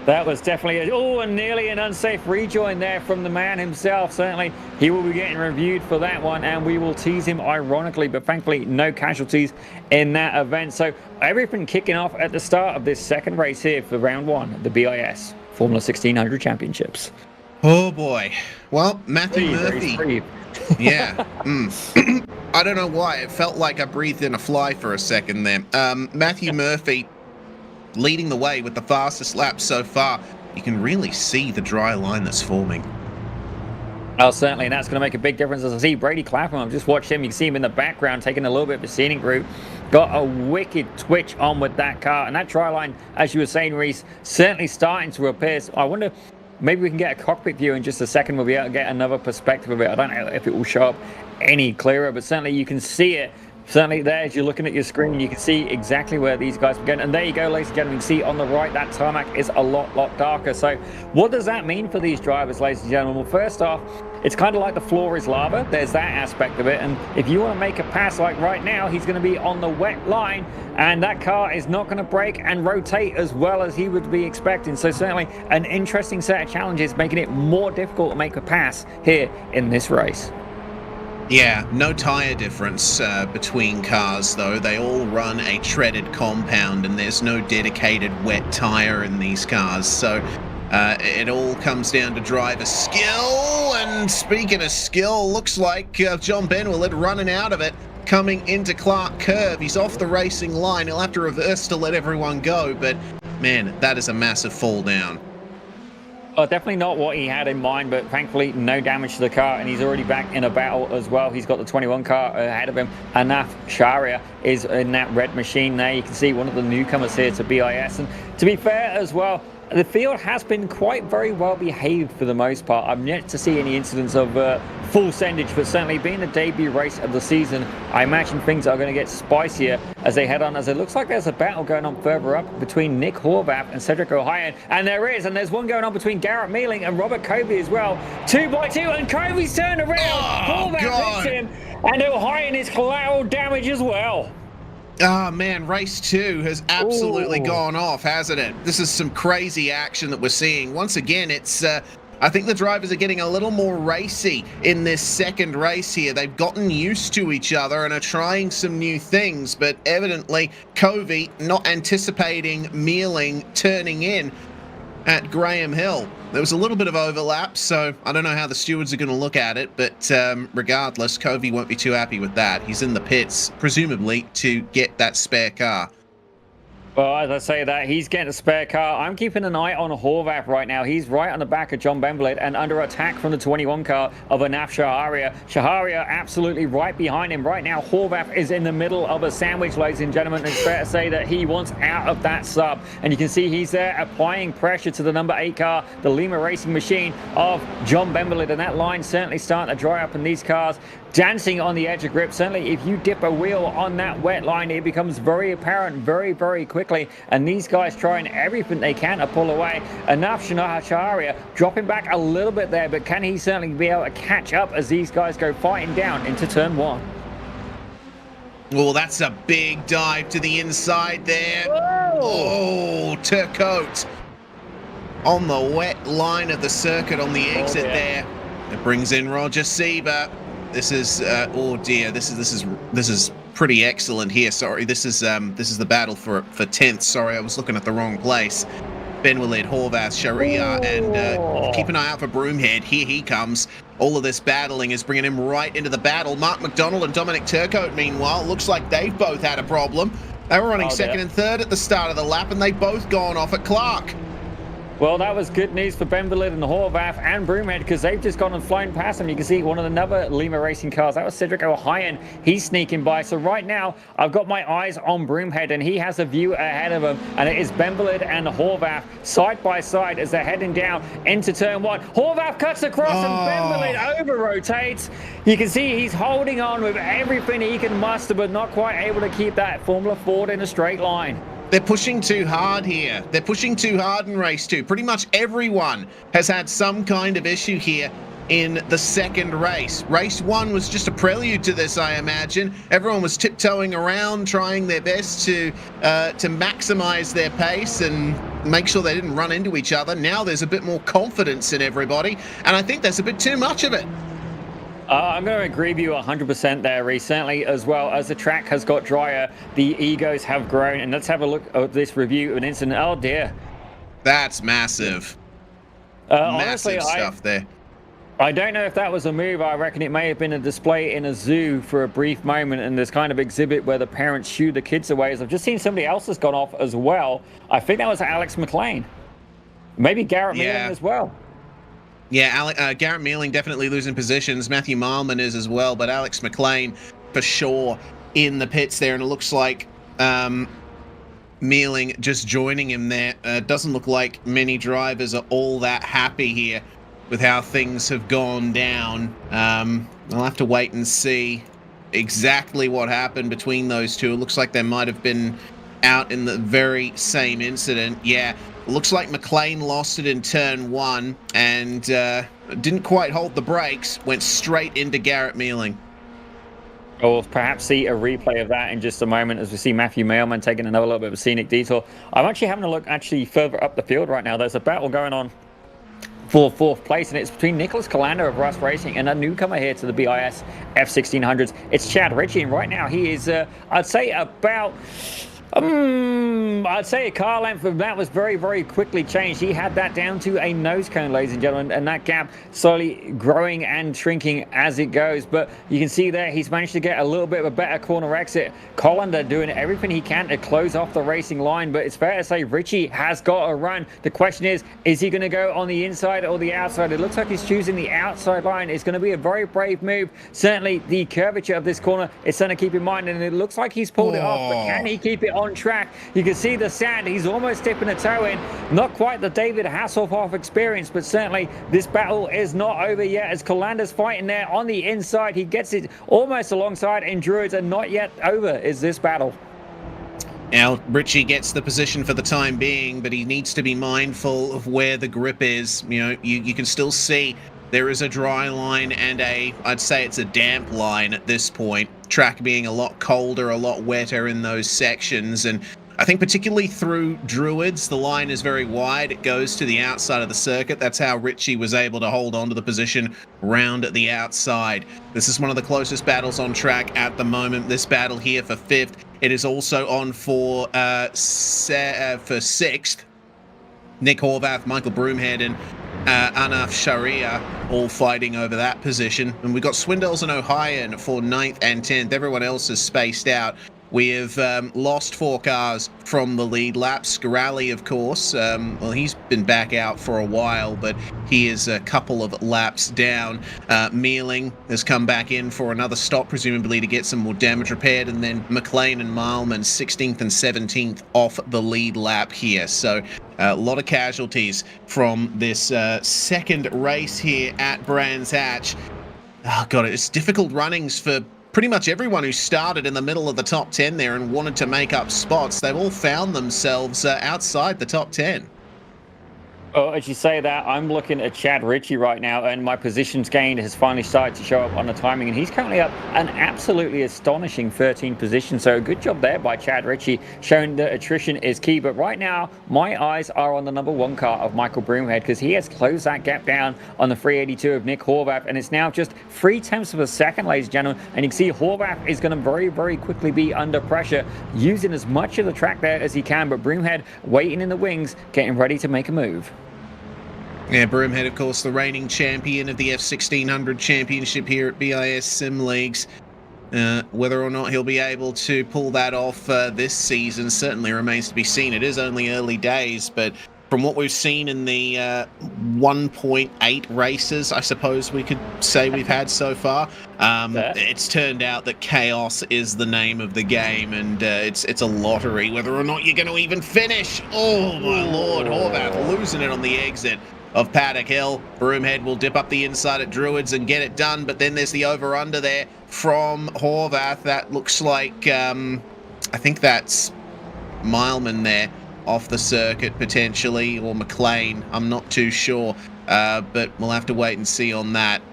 That was definitely and nearly an unsafe rejoin there from the man himself. Certainly, he will be getting reviewed for that one, and we will tease him ironically, but thankfully, no casualties in that event. So everything kicking off at the start of this second race here for round 1, the BiS Formula 1600 Championships. Oh boy. Well, Matthew Murphy. Yeah. I don't know why. It felt like I breathed in a fly for a second there. Matthew Murphy leading the way with the fastest lap so far. You can really see the dry line that's forming. Oh, certainly, and that's going to make a big difference. As I see Brady Clapham, I've just watched him. You can see him in the background taking a little bit of a scenic route. Got a wicked twitch on with that car. And that dry line, as you were saying, Reese, certainly starting to appear. So I wonder, maybe we can get a cockpit view in just a second. We'll be able to get another perspective of it. I don't know if it will show up any clearer, but certainly you can see it. Certainly there, as you're looking at your screen, you can see exactly where these guys are going. And there you go, ladies and gentlemen, you can see on the right, that tarmac is a lot darker. So what does that mean for these drivers, ladies and gentlemen? Well, first off, it's kind of like the floor is lava. There's that aspect of it. And if you want to make a pass like right now, he's going to be on the wet line. And that car is not going to brake and rotate as well as he would be expecting. So certainly an interesting set of challenges, making it more difficult to make a pass here in this race. Yeah, no tyre difference between cars, though. They all run a treaded compound, and there's no dedicated wet tyre in these cars. So it all comes down to driver skill. And speaking of skill, looks like John Benwillard running out of it, coming into Clark Curve. He's off the racing line. He'll have to reverse to let everyone go. But, man, that is a massive fall down. Definitely not what he had in mind, but thankfully no damage to the car, and he's already back in a battle as well. He's got the 21 car ahead of him. Anaf Sharia is in that red machine there. You can see one of the newcomers here to BiS, and to be fair as well, the field has been quite very well behaved for the most part. I'm yet to see any incidents of full sendage, but certainly being the debut race of the season, I imagine things are going to get spicier as they head on, as it looks like there's a battle going on further up between Nick Horvath and Cedric O'Hyan, and there's one going on between Garrett Mealing and Robert Covey as well. 2x2, and Covey's turned around. Horvath hits him, and O'Hyan is collateral damage as well. Oh man, race 2 has absolutely Ooh. gone off, hasn't it? This is some crazy action that we're seeing. Once again, it's I think the drivers are getting a little more racy in this second race here. They've gotten used to each other and are trying some new things, but evidently Covey not anticipating Mealing turning in at Graham Hill. There was a little bit of overlap, so I don't know how the stewards are going to look at it, but regardless, Covey won't be too happy with that. He's in the pits, presumably, to get that spare car. Well, as I say that, he's getting a spare car. I'm keeping an eye on Horvath right now. He's right on the back of John Bembelet and under attack from the 21 car of Anaf Shaharia. Shaharia absolutely right behind him. Right now, Horvath is in the middle of a sandwich, ladies and gentlemen. It's fair to say that he wants out of that sub. And you can see he's there applying pressure to the number 8 car, the Lima Racing Machine of John Bembelet. And that line certainly starting to dry up in these cars. Dancing on the edge of grip. Certainly, if you dip a wheel on that wet line, it becomes very apparent very, very quickly. And these guys trying everything they can to pull away. Enough Shaharia dropping back a little bit there, but can he certainly be able to catch up as these guys go fighting down into turn 1? Oh, that's a big dive to the inside there. Oh, Turcotte on the wet line of the circuit on the exit there. It brings in Roger Sieber. This is oh dear, this is pretty excellent here. Sorry, this is the battle for 10th. Sorry, I was looking at the wrong place. Benwilid, Horvath, Sharia, and keep an eye out for Broomhead. Here he comes. All of this battling is bringing him right into the battle. Mark McDonald and Dominic Turcotte, meanwhile, looks like they've both had a problem. They were running second and third at the start of the lap, and they've both gone off at Clark. Well, that was good news for Bembelet and Horvath and Broomhead because they've just gone and flown past him. You can see one of the other Lima Racing cars. That was Cedric O'Hyan. He's sneaking by. So right now, I've got my eyes on Broomhead, and he has a view ahead of him. And it is Bembelet and Horvath side by side as they're heading down into turn 1. Horvath cuts across and Bembelet over-rotates. You can see he's holding on with everything he can muster, but not quite able to keep that Formula Ford in a straight line. They're pushing too hard here. They're pushing too hard in race 2. Pretty much everyone has had some kind of issue here in the second race. Race 1 was just a prelude to this, I imagine. Everyone was tiptoeing around, trying their best to maximize their pace and make sure they didn't run into each other. Now there's a bit more confidence in everybody, and I think there's a bit too much of it. I'm going to agree with you 100% there, Reece. Certainly, as well as the track has got drier, the egos have grown. And let's have a look at this review of an incident. Oh, dear. That's massive. Massive stuff there. I don't know if that was a move. I reckon it may have been a display in a zoo for a brief moment, and this kind of exhibit where the parents shoo the kids away. As I've just seen somebody else has gone off as well. I think that was Alex McLean. Maybe Garrett Mealing as well. Yeah, Garrett Mealing definitely losing positions. Matthew Marlman is as well, but Alex McLean for sure in the pits there. And it looks like Mealing just joining him there. Doesn't look like many drivers are all that happy here with how things have gone down. I'll have to wait and see exactly what happened between those two. It looks like they might have been out in the very same incident. Yeah. Looks like McLean lost it in turn 1 and didn't quite hold the brakes, went straight into Garrett Mealing. Or perhaps see a replay of that in just a moment as we see Matthew Mailman taking another little bit of a scenic detour. I'm actually having a look further up the field right now. There's a battle going on for 4th place, and it's between Nicholas Colander of Rust Racing and a newcomer here to the BiS F1600s. It's Chad Ritchie, and right now he is, I'd say about... I'd say a car length of that was very, very quickly changed. He had that down to a nose cone, ladies and gentlemen, and that gap slowly growing and shrinking as it goes. But you can see there he's managed to get a little bit of a better corner exit. Colander doing everything he can to close off the racing line, but it's fair to say Ritchie has got a run. The question is he going to go on the inside or the outside? It looks like he's choosing the outside line. It's going to be a very brave move. Certainly the curvature of this corner is something to keep in mind, and it looks like he's pulled it off, but can he keep it on track? You can see the sand. He's almost dipping a toe in. Not quite the David Hasselhoff experience, but certainly this battle is not over yet as Colander's fighting there on the inside. He gets it almost alongside Endurance, and not yet over is this battle. Now, Ritchie gets the position for the time being, but he needs to be mindful of where the grip is. You know, you can still see There is a dry line and I'd say it's a damp line at this point. Track being a lot colder, a lot wetter in those sections, and I think particularly through Druids, the line is very wide. It goes to the outside of the circuit. That's how Richie was able to hold on to the position round at the outside. This is one of the closest battles on track at the moment. This battle here for 5th. It is also on for 6th. Nick Horvath, Michael Broomhead, and Anaf Sharia all fighting over that position. And we've got Swindells and O'Hyan for 9th and 10th. Everyone else is spaced out. We have lost 4 cars from the lead lap. Scarali, of course, well, he's been back out for a while, but he is a couple of laps down. Mealing has come back in for another stop, presumably to get some more damage repaired, and then McLean and Mileman 16th and 17th off the lead lap here. So a lot of casualties from this second race here at Brands Hatch. Oh, God, it's difficult runnings for pretty much everyone who started in the middle of the top 10 there and wanted to make up spots. They've all found themselves outside the top 10. Well, as you say that, I'm looking at Chad Ritchie right now, and my positions gained has finally started to show up on the timing, and he's currently up an absolutely astonishing 13 positions. So good job there by Chad Ritchie, showing that attrition is key. But right now, my eyes are on the number 1 car of Michael Broomhead, because he has closed that gap down on the 382 of Nick Horvath, and it's now just 3/10 of a second, ladies and gentlemen. And you can see Horvath is going to very, very quickly be under pressure, using as much of the track there as he can. But Broomhead waiting in the wings, getting ready to make a move. Yeah, Broomhead, of course, the reigning champion of the F1600 Championship here at BiS Sim Leagues. Whether or not he'll be able to pull that off this season certainly remains to be seen. It is only early days, but from what we've seen in the 1.8 races, I suppose we could say we've had so far, it's turned out that chaos is the name of the game, and it's a lottery whether or not you're going to even finish. Oh, my Lord, Horvath losing it on the exit of Paddock Hill. Broomhead will dip up the inside at Druids and get it done, but then there's the over-under there from Horvath. That looks like, I think that's Mileman there off the circuit potentially, or McLean. I'm not too sure, but we'll have to wait and see on that.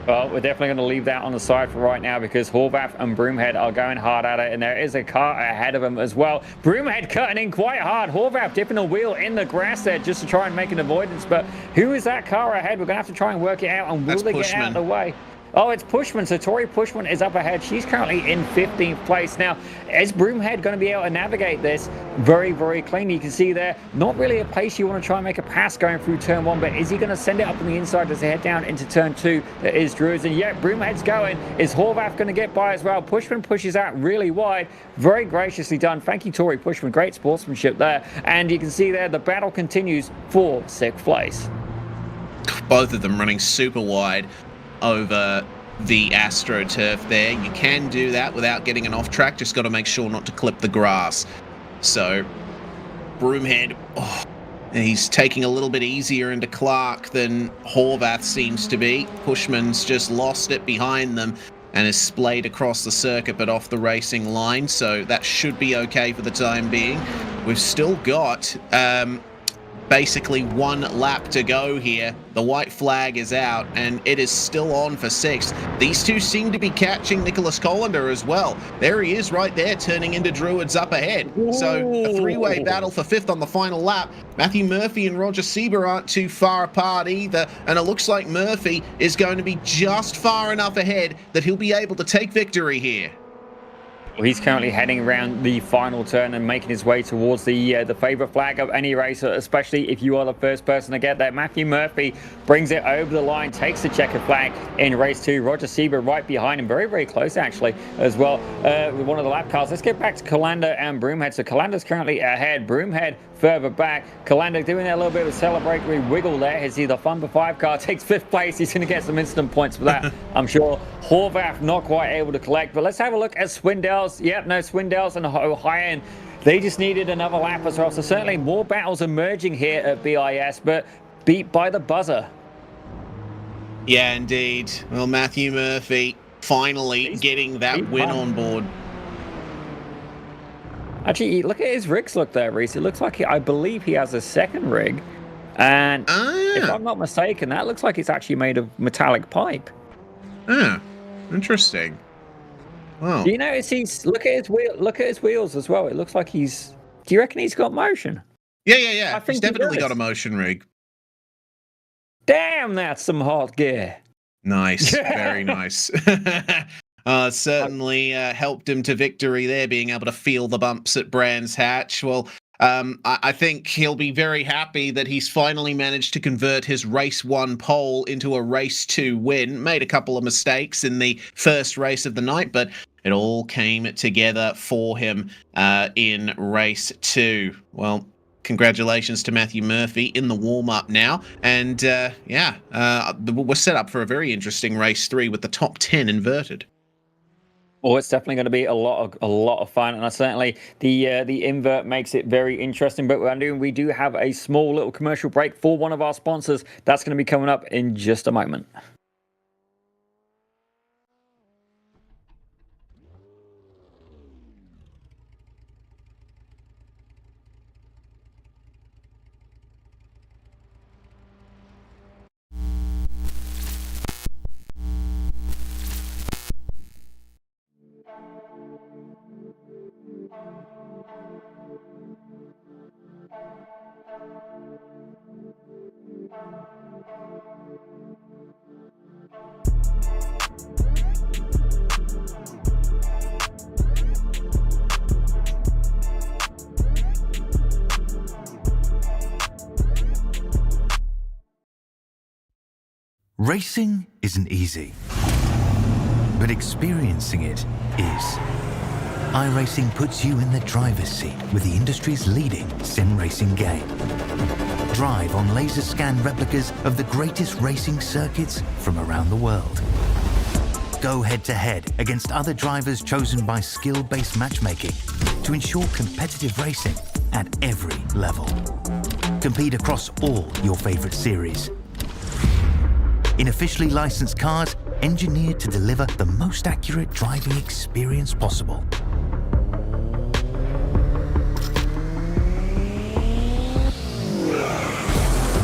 Well, we're definitely going to leave that on the side for right now, because Horvath and Broomhead are going hard at it, and there is a car ahead of him as well. Broomhead cutting in quite hard. Horvath dipping a wheel in the grass there just to try and make an avoidance. But who is that car ahead? We're going to have to try and work it out, and will they get out of the way? Oh, it's Pushman. So Tori Pushman is up ahead. She's currently in 15th place. Now, is Broomhead going to be able to navigate this very, very cleanly? You can see there, not really a pace you want to try and make a pass going through turn 1, but is he going to send it up on the inside as they head down into turn 2? That is Druids. And yeah, Broomhead's going. Is Horvath going to get by as well? Pushman pushes out really wide. Very graciously done. Thank you, Tori Pushman. Great sportsmanship there. And you can see there, the battle continues for 6th place. Both of them running super wide over the AstroTurf there. You can do that without getting an off track, just got to make sure not to clip the grass. So Broomhead, he's taking a little bit easier into Clark than Horvath seems to be. Pushman's just lost it behind them and is splayed across the circuit but off the racing line, so that should be okay for the time being. We've still got basically 1 lap to go here. The white flag is out, and it is still on for 6th. These two seem to be catching Nicholas Colander as well. There he is right there, turning into Druids up ahead. So a 3-way battle for 5th on the final lap. Matthew Murphy and Roger Sieber aren't too far apart either, and it looks like Murphy is going to be just far enough ahead that he'll be able to take victory here. Well, he's currently heading around the final turn and making his way towards the favourite flag of any racer, especially if you are the first person to get there. Matthew Murphy brings it over the line, takes the checkered flag in race 2. Roger Sieber right behind him, very, very close actually as well with one of the lap cars. Let's get back to Colander and Broomhead. So Colander's currently ahead, Broomhead further back. Colander doing a little bit of a celebratory wiggle there. His the Fun for 5 car takes 5th place. He's going to get some instant points for that, I'm sure. Horvath not quite able to collect, but let's have a look at Swindells. Yep, no, Swindells and O'Hyan. They just needed another lap as well. So certainly more battles emerging here at BiS, but beat by the buzzer. Yeah, indeed. Well, Matthew Murphy finally getting that win on board. Actually, look at his rigs look there, Reese. It looks like I believe he has a second rig. And if Ah, I'm not mistaken, that looks like it's actually made of metallic pipe. ah, interesting. Do Well, you notice look at his wheel, look at his wheels as well. It looks like he's. Do you reckon he's got motion? yeah. I He's think he definitely got a does. motion rig. Damn, that's some hot gear. Nice, very nice. Certainly helped him to victory there, being able to feel the bumps at Brands Hatch. Well, I think he'll be very happy that he's finally managed to convert his race 1 pole into a race 2 win. Made a couple of mistakes in the first race of the night, but it all came together for him in race 2. Well, congratulations to Matthew Murphy in the warm-up now. And we're set up for a very interesting race 3 with the top 10 inverted. Well, it's definitely going to be a lot of fun, and certainly the invert makes it very interesting. But we do have a small little commercial break for one of our sponsors. That's going to be coming up in just a moment. Racing isn't easy, but experiencing it is. iRacing puts you in the driver's seat with the industry's leading sim racing game. Drive on laser scan replicas of the greatest racing circuits from around the world. Go head-to-head against other drivers chosen by skill-based matchmaking to ensure competitive racing at every level. Compete across all your favorite series. In officially licensed cars, engineered to deliver the most accurate driving experience possible.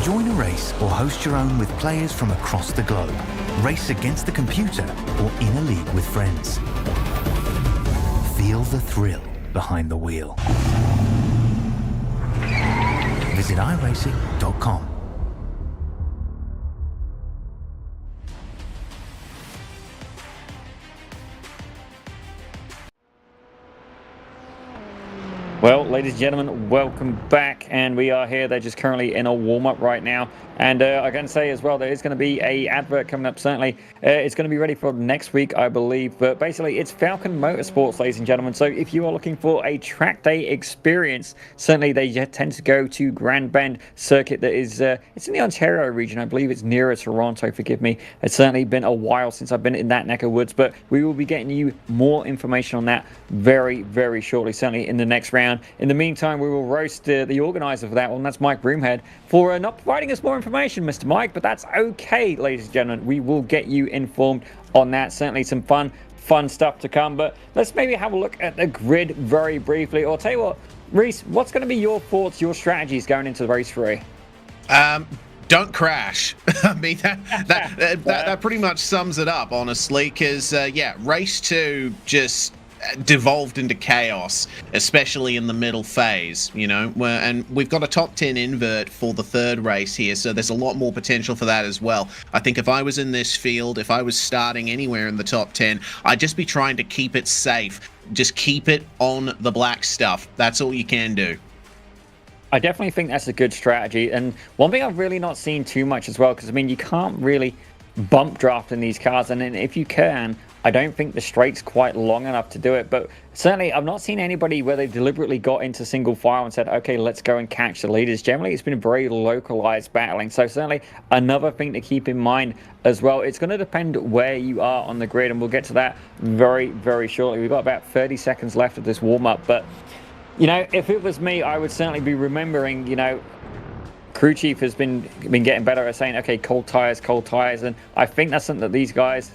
Join a race or host your own with players from across the globe. Race against the computer or in a league with friends. Feel the thrill behind the wheel. Visit iRacing.com. Well, ladies and gentlemen, welcome back, and we are here. They're just currently in a warm-up right now, and I can say as well there is going to be a advert coming up. Certainly, it's going to be ready for next week, I believe. But basically, it's Falcon Motorsports, ladies and gentlemen. So if you are looking for a track day experience, certainly they tend to go to Grand Bend circuit. That is, it's in the Ontario region, I believe. It's nearer Toronto. Forgive me. It's certainly been a while since I've been in that neck of woods, but we will be getting you more information on that very, very shortly. Certainly in the next round. In the meantime, we will roast the organizer for that one. That's Mike Broomhead for not providing us more information, Mr. Mike, but that's okay, ladies and gentlemen. We will get you informed on that. Certainly some fun stuff to come, but let's maybe have a look at the grid very briefly. Or I'll tell you what, Reese, what's going to be your thoughts, your strategies going into the race 3? Don't crash. I mean, that pretty much sums it up, honestly, because, race 2 just devolved into chaos, especially in the middle phase, and we've got a top 10 invert for the third race here, so there's a lot more potential for that as well. I think if I was in this field, if I was starting anywhere in the top 10, I'd just be trying to keep it safe. Just keep it on the black stuff. That's all you can do. I definitely think that's a good strategy, and one thing I've really not seen too much as well, because I mean, you can't really bump draft in these cars, and then if you can, I don't think the straight's quite long enough to do it. But certainly I've not seen anybody where they've deliberately got into single file and said, okay, let's go and catch the leaders. Generally it's been very localized battling, so certainly another thing to keep in mind as well. It's going to depend where you are on the grid, and we'll get to that very, very shortly. We've got about 30 seconds left of this warm-up, but if it was me, I would certainly be remembering, crew chief has been getting better at saying, okay, cold tires, and I think that's something that these guys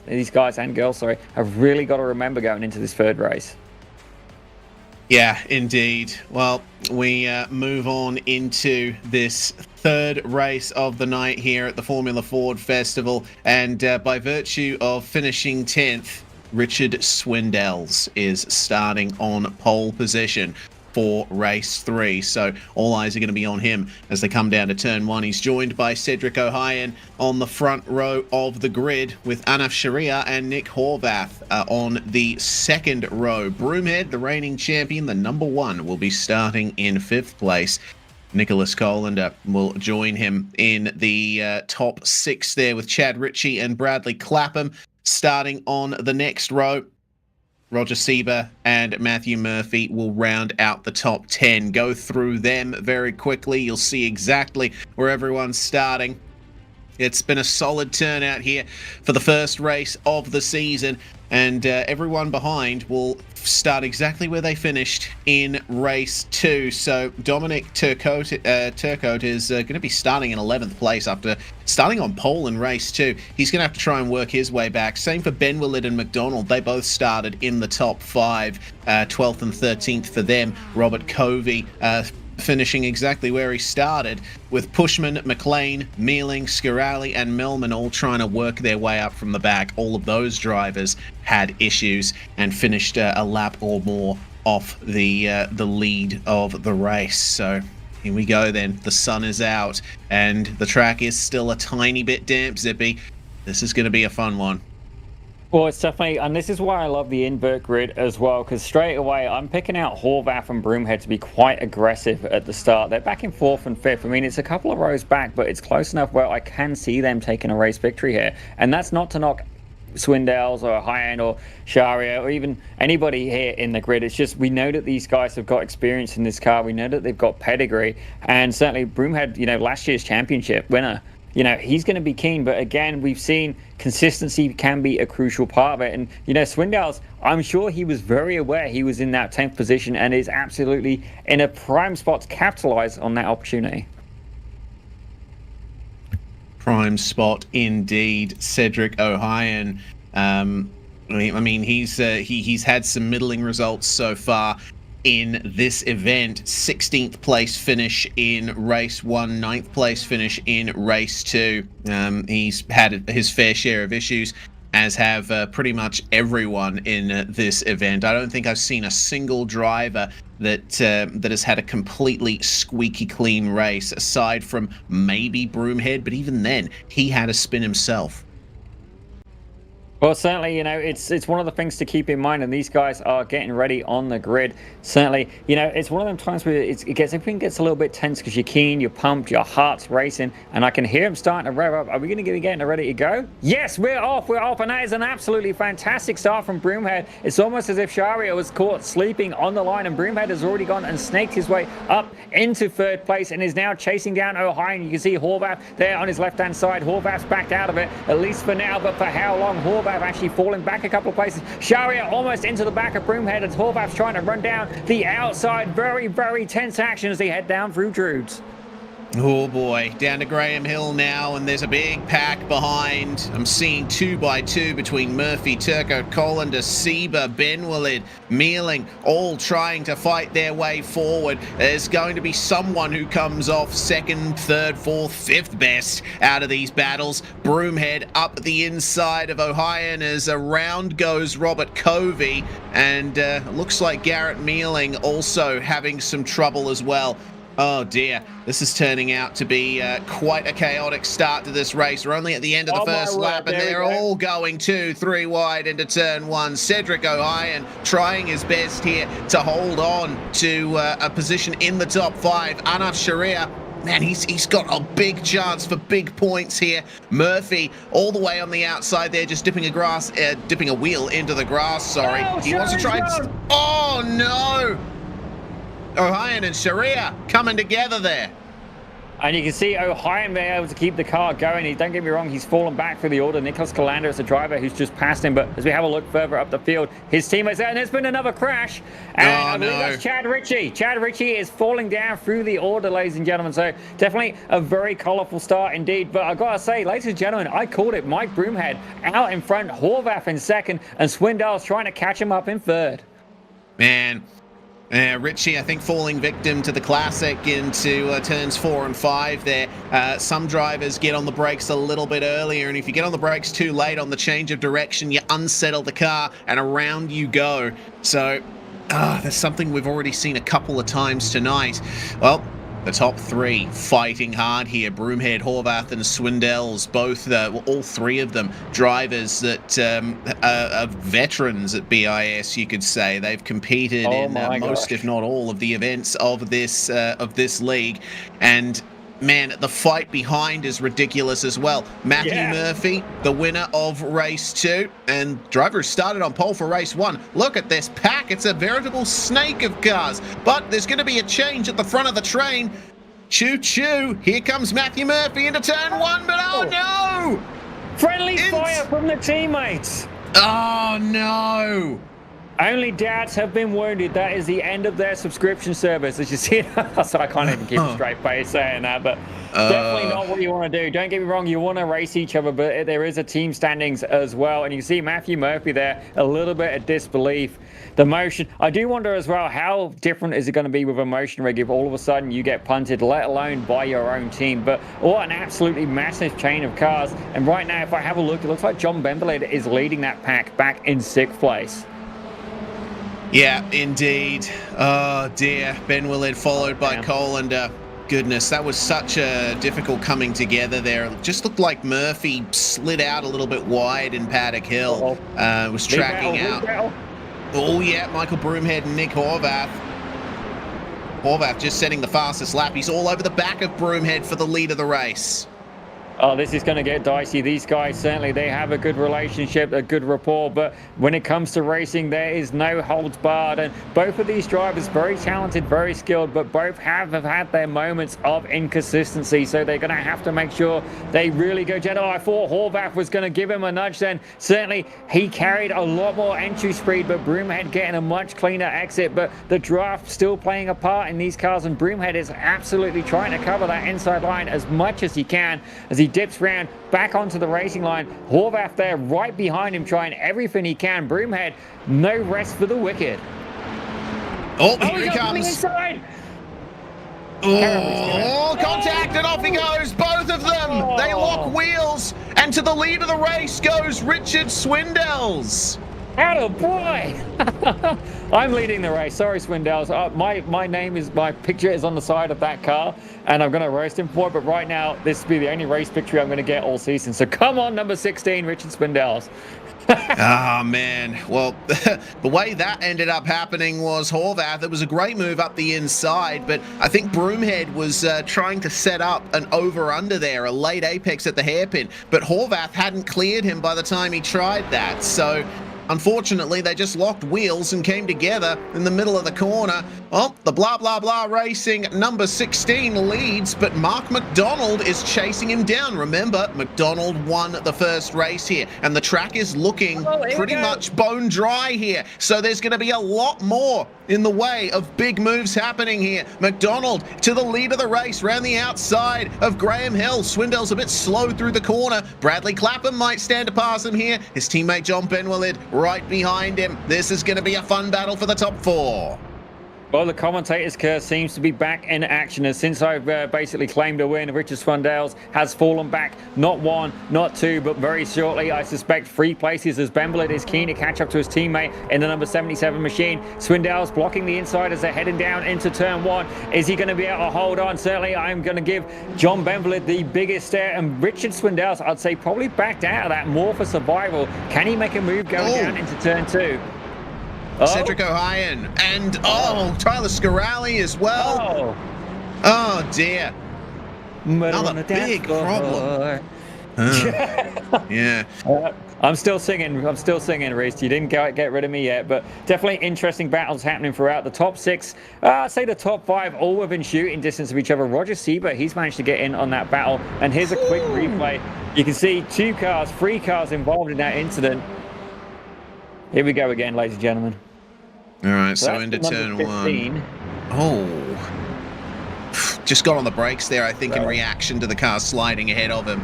and girls, have really got to remember going into this third race. Yeah, indeed. Well, we move on into this third race of the night here at the Formula Ford Festival, and by virtue of finishing 10th, Richard Swindells is starting on pole position for race 3, so all eyes are going to be on him as they come down to turn 1. He's joined by Cedric O'Hayan on the front row of the grid, with Anaf Sharia and Nick Horvath on the second row. Broomhead, the reigning champion, the number 1, will be starting in 5th place. Nicholas Colander will join him in the top 6 there, with Chad Ritchie and Bradley Clapham starting on the next row. Roger Sieber and Matthew Murphy will round out the top 10. Go through them very quickly. You'll see exactly where everyone's starting. It's been a solid turnout here for the first race of the season, and everyone behind will start exactly where they finished in race 2. So Dominic Turcotte is going to be starting in 11th place after starting on pole in race 2. He's going to have to try and work his way back. Same for Ben Willett and McDonald. They both started in the top 5, 12th and 13th for them. Robert Covey finishing exactly where he started, with Pushman, McLean, Mealing, Scarali and Millman all trying to work their way up from the back. All of those drivers had issues and finished a lap or more off the lead of the race. So here we go then. The sun is out and the track is still a tiny bit damp, Zippy. This is going to be a fun one. Well, it's definitely, and this is why I love the invert grid as well, because straight away I'm picking out Horvath and Broomhead to be quite aggressive at the start. They're back in 4th and 5th. I mean, it's a couple of rows back, but it's close enough where I can see them taking a race victory here. And that's not to knock Swindells or High-End or Sharia or even anybody here in the grid. It's just we know that these guys have got experience in this car. We know that they've got pedigree. And certainly Broomhead, last year's championship winner, he's going to be keen. But again, we've seen consistency can be a crucial part of it. And, Swindells, I'm sure he was very aware he was in that 10th position and is absolutely in a prime spot to capitalize on that opportunity. Prime spot indeed. Cedric O'Hayan. He's had some middling results so far in this event. 16th place finish in race 1, 9th place finish in race 2. He's had his fair share of issues, as have pretty much everyone in this event. I don't think I've seen a single driver that has had a completely squeaky clean race, aside from maybe Broomhead, but even then, he had a spin himself. Well, certainly, it's one of the things to keep in mind, and these guys are getting ready on the grid. Certainly, it's one of them times where everything gets a little bit tense because you're keen, you're pumped, your heart's racing, and I can hear them starting to rev up. Are we going to be getting ready to go? Yes, we're off, and that is an absolutely fantastic start from Broomhead. It's almost as if Sharia was caught sleeping on the line, and Broomhead has already gone and snaked his way up into 3rd place and is now chasing down O'Hayan. You can see Horvath there on his left-hand side. Horvath's backed out of it, at least for now, but for how long? Horvath actually falling back a couple of places. Sharia almost into the back of Broomhead as Horvath's trying to run down the outside. Very, very tense action as they head down through Druids. Oh boy, down to Graham Hill now, and there's a big pack behind. I'm seeing 2 by 2 between Murphy, Turcotte, Colander, Sieber, Ben Willett, Mealing, all trying to fight their way forward. There's going to be someone who comes off 2nd, 3rd, 4th, 5th best out of these battles. Broomhead up the inside of O'Hayan as around goes Robert Covey, and looks like Garrett Mealing also having some trouble as well. Oh dear, this is turning out to be quite a chaotic start to this race. We're only at the end of the first lap, and they're all going 2, 3 wide into turn 1. Cedric O'Hayan trying his best here to hold on to a position in the top 5. Anaf Sharia, man, he's got a big chance for big points here. Murphy all the way on the outside there, just dipping a wheel into the grass, sorry. Oh, he wants to try and... Oh no! O'Hayan and Sharia coming together there. And you can see O'Hayan being able to keep the car going. Don't get me wrong, he's fallen back through the order. Nicholas Colander is the driver who's just passed him. But as we have a look further up the field, his teammates there, and there's been another crash. And I believe that's Chad Ritchie. Chad Ritchie is falling down through the order, ladies and gentlemen. So definitely a very colourful start indeed. But I've got to say, ladies and gentlemen, I called it. Mike Broomhead out in front, Horvath in 2nd, and Swindells trying to catch him up in 3rd. Man, Richie, I think, falling victim to the classic into turns 4 and 5 there. Some drivers get on the brakes a little bit earlier, and if you get on the brakes too late on the change of direction, you unsettle the car, and around you go. So, that's something we've already seen a couple of times tonight. Well, the top 3 fighting hard here. Broomhead, Horvath and Swindells, both, all 3 of them, drivers that are veterans at BIS, you could say. They've competed in most, if not all, of the events of this league. And man, the fight behind is ridiculous as well. Matthew Murphy, the winner of race 2, and driver who started on pole for race 1. Look at this pack. It's a veritable snake of cars. But there's going to be a change at the front of the train. Choo-choo. Here comes Matthew Murphy into turn 1, but oh no! Friendly fire from the teammates. Oh no! Only dads have been wounded. That is the end of their subscription service. As you see, so I can't even keep a straight face saying that, but definitely not what you want to do. Don't get me wrong, you want to race each other, but there is a team standings as well. And you can see Matthew Murphy there, a little bit of disbelief. The motion, I do wonder as well, how different is it going to be with a motion rig if all of a sudden you get punted, let alone by your own team? But what an absolutely massive chain of cars. And right now, if I have a look, it looks like John Bemberlid is leading that pack back in 6th place. Yeah, indeed. Oh dear. Ben Willard followed by Cole, and goodness, that was such a difficult coming together there. It just looked like Murphy slid out a little bit wide in Paddock Hill. Was tracking out. Oh yeah, Michael Broomhead and Nick Horvath. Horvath just setting the fastest lap. He's all over the back of Broomhead for the lead of the race. Oh, this is going to get dicey. These guys, certainly, they have a good relationship, a good rapport, but when it comes to racing, there is no holds barred. And both of these drivers, very talented, very skilled, but both have had their moments of inconsistency, so they're going to have to make sure they really go gentle. I thought Horvath was going to give him a nudge then. Certainly, he carried a lot more entry speed, but Broomhead getting a much cleaner exit, but the draft still playing a part in these cars, and Broomhead is absolutely trying to cover that inside line as much as he can as he dips round back onto the racing line. Horvath there right behind him, trying everything he can. Broomhead, no rest for the wicked. Oh, here he comes. Inside. Oh, contact, and off he goes, both of them. They lock wheels, and to the lead of the race goes Richard Swindells. Atta boy! I'm leading the race. Sorry, Swindells. My picture is on the side of that car, and I'm going to roast him for it. But right now, this will be the only race victory I'm going to get all season. So come on, number 16, Richard Swindells. Oh, man. Well, the way that ended up happening was Horvath. It was a great move up the inside, but I think Broomhead was trying to set up an over-under there, a late apex at the hairpin, but Horvath hadn't cleared him by the time he tried that. So unfortunately, they just locked wheels and came together in the middle of the corner. Well, the blah, blah, blah racing number 16 leads, but Mark McDonald is chasing him down. Remember, McDonald won the first race here, and the track is looking pretty much bone dry here. So there's going to be a lot more in the way of big moves happening here. McDonald to the lead of the race, round the outside of Graham Hill. Swindells a bit slow through the corner. Bradley Clapham might stand to pass him here. His teammate John Benwillid right behind him. This is going to be a fun battle for the top 4. Well, the commentator's curse seems to be back in action, as since I've basically claimed a win, Richard Swindells has fallen back, not 1, not 2, but very shortly, I suspect 3 places, as Bemberlid is keen to catch up to his teammate in the number 77 machine. Swindells blocking the inside as they're heading down into turn 1. Is he going to be able to hold on? Certainly, I'm going to give John Bemberlid the biggest stare, and Richard Swindells, I'd say, probably backed out of that more for survival. Can he make a move going down into turn 2? Cedric O'Hayan and Tyler Scarali as well. Oh dear. Another big problem. Yeah. I'm still singing, Reese. You didn't get rid of me yet, but definitely interesting battles happening throughout. The top 6, I'd say the top 5, all within shooting distance of each other. Roger Siebert, he's managed to get in on that battle, and here's a quick replay. You can see 3 cars involved in that incident. Here we go again, ladies and gentlemen. All right, so into turn 1. Oh. Just got on the brakes there, I think, in reaction to the car sliding ahead of him.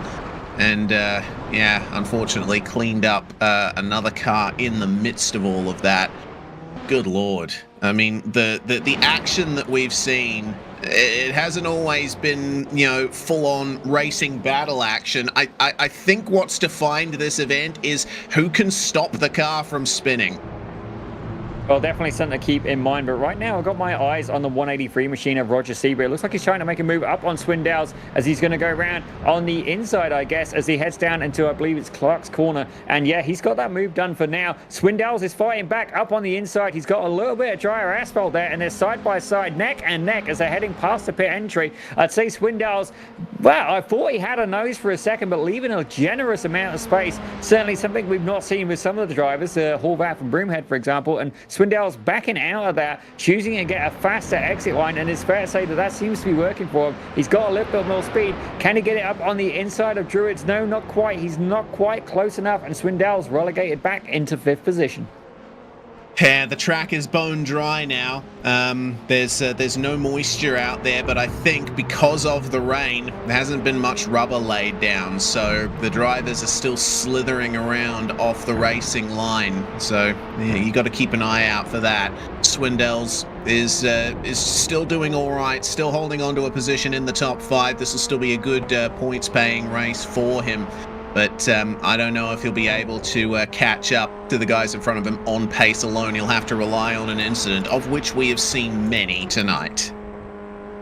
And, yeah, unfortunately cleaned up another car in the midst of all of that. Good Lord. I mean, the action that we've seen, it hasn't always been, full-on racing battle action. I think what's defined this event is who can stop the car from spinning. Well, definitely something to keep in mind. But right now, I've got my eyes on the 183 machine of Roger Seabury. It looks like he's trying to make a move up on Swindell's as he's going to go around on the inside, I guess, as he heads down into, I believe it's Clark's corner. And yeah, he's got that move done for now. Swindell's is fighting back up on the inside. He's got a little bit of drier asphalt there, and they're side by side, neck and neck, as they're heading past the pit entry. I'd say Swindell's, well, I thought he had a nose for a second, but leaving a generous amount of space. Certainly something we've not seen with some of the drivers, Horvath and Broomhead, for example. And Swindell's backing out of that, choosing to get a faster exit line, and it's fair to say that that seems to be working for him. He's got a little bit more speed. Can he get it up on the inside of Druids? No, not quite. He's not quite close enough, and Swindell's relegated back into 5th position. Yeah, the track is bone dry now. There's no moisture out there, but I think because of the rain, there hasn't been much rubber laid down, so the drivers are still slithering around off the racing line. So yeah, you got to keep an eye out for that. Swindell's is still doing all right, still holding on to a position in the top 5. This will still be a good points-paying race for him. But I don't know if he'll be able to catch up to the guys in front of him on pace alone. He'll have to rely on an incident, of which we have seen many tonight.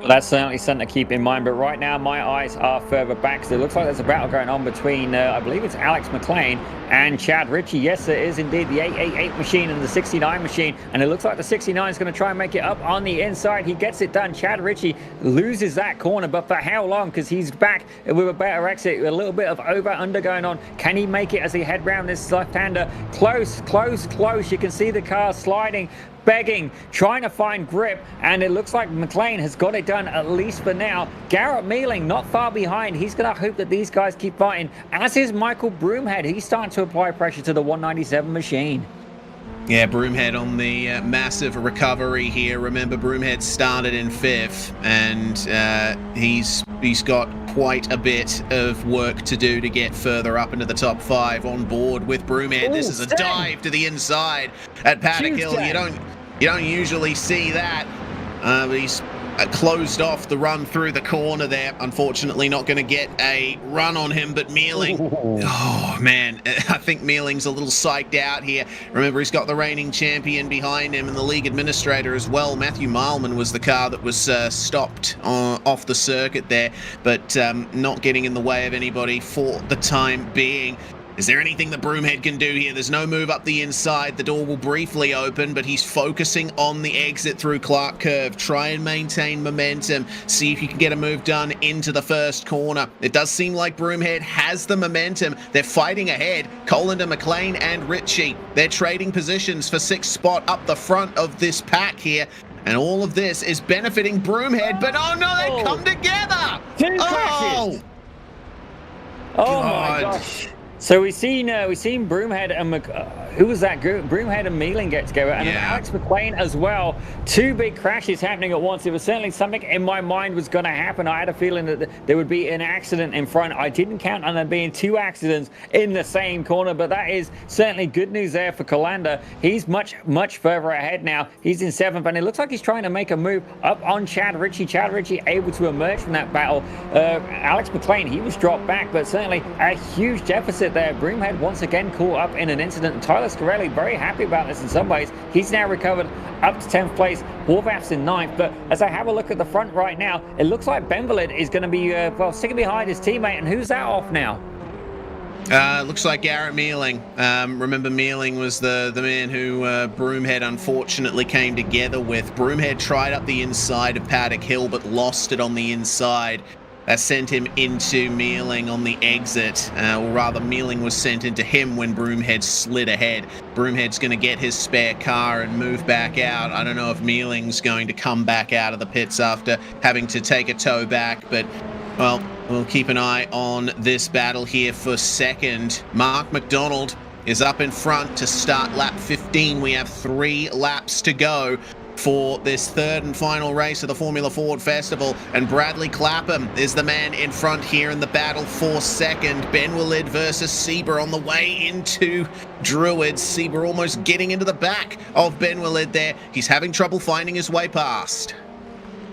Well, that's certainly something to keep in mind, but right now my eyes are further back, so it looks like there's a battle going on between, I believe it's Alex McLean and Chad Ritchie. Yes, it is indeed the 888 machine and the 69 machine, and it looks like the 69 is going to try and make it up on the inside. He gets it done. Chad Ritchie loses that corner, but for how long? Because he's back with a better exit, a little bit of over-under going on. Can he make it as he head round this left-hander? Close, close, close. You can see the car sliding, begging, trying to find grip, and it looks like McLean has got it done, at least for now. Garrett Mealing not far behind. He's going to hope that these guys keep fighting, as is Michael Broomhead. He's starting to apply pressure to the 197 machine. Yeah, Broomhead on the massive recovery here. Remember, Broomhead started in 5th, and he's got quite a bit of work to do to get further up into the top 5 on board with Broomhead. This is a dive to the inside at Paddock Hill. You don't usually see that, but he's closed off the run through the corner there. Unfortunately, not going to get a run on him, but Mealing, oh man, I think Mealing's a little psyched out here. Remember, he's got the reigning champion behind him and the league administrator as well. Matthew Mileman was the car that was stopped off the circuit there, but not getting in the way of anybody for the time being. Is there anything that Broomhead can do here? There's no move up the inside. The door will briefly open, but he's focusing on the exit through Clark Curve. Try and maintain momentum. See if you can get a move done into the first corner. It does seem like Broomhead has the momentum. They're fighting ahead. Colander, McLean, and Ritchie. They're trading positions for 6th spot up the front of this pack here. And all of this is benefiting Broomhead, but oh no, they come together! Oh! Oh my gosh. So we've seen Broomhead and who was that group? Broomhead and Mealing get together, and Alex McLean as well. 2 big crashes happening at once. It was certainly something in my mind was going to happen. I had a feeling that there would be an accident in front. I didn't count on there being 2 accidents in the same corner, but that is certainly good news there for Colander. He's much further ahead now. He's in 7th, and it looks like he's trying to make a move up on Chad Ritchie. Chad Ritchie able to emerge from that battle. Alex McLean, he was dropped back, but certainly a huge deficit there. Broomhead once again caught up in an incident, and Tyler Scarelli very happy about this in some ways. He's now recovered up to 10th place. Horvath's in 9th, but as I have a look at the front right now, it looks like Benvalid is going to be sticking behind his teammate, and who's that off now? Looks like Garrett Mealing. Remember, Mealing was the man who Broomhead unfortunately came together with. Broomhead tried up the inside of Paddock Hill, but lost it on the inside. That sent him into Mealing on the exit, or rather Mealing was sent into him when Broomhead slid ahead. Broomhead's going to get his spare car and move back out. I don't know if Mealing's going to come back out of the pits after having to take a tow back, but, well, we'll keep an eye on this battle here for 2nd. Mark McDonald is up in front to start lap 15. We have 3 laps to go. for this third and final race of the Formula Ford Festival, and Bradley Clapham is the man in front here in the battle for second. Ben Willid versus Sieber on the way into Druids. Sieber almost getting into the back of Ben Willid there. He's having trouble finding his way past.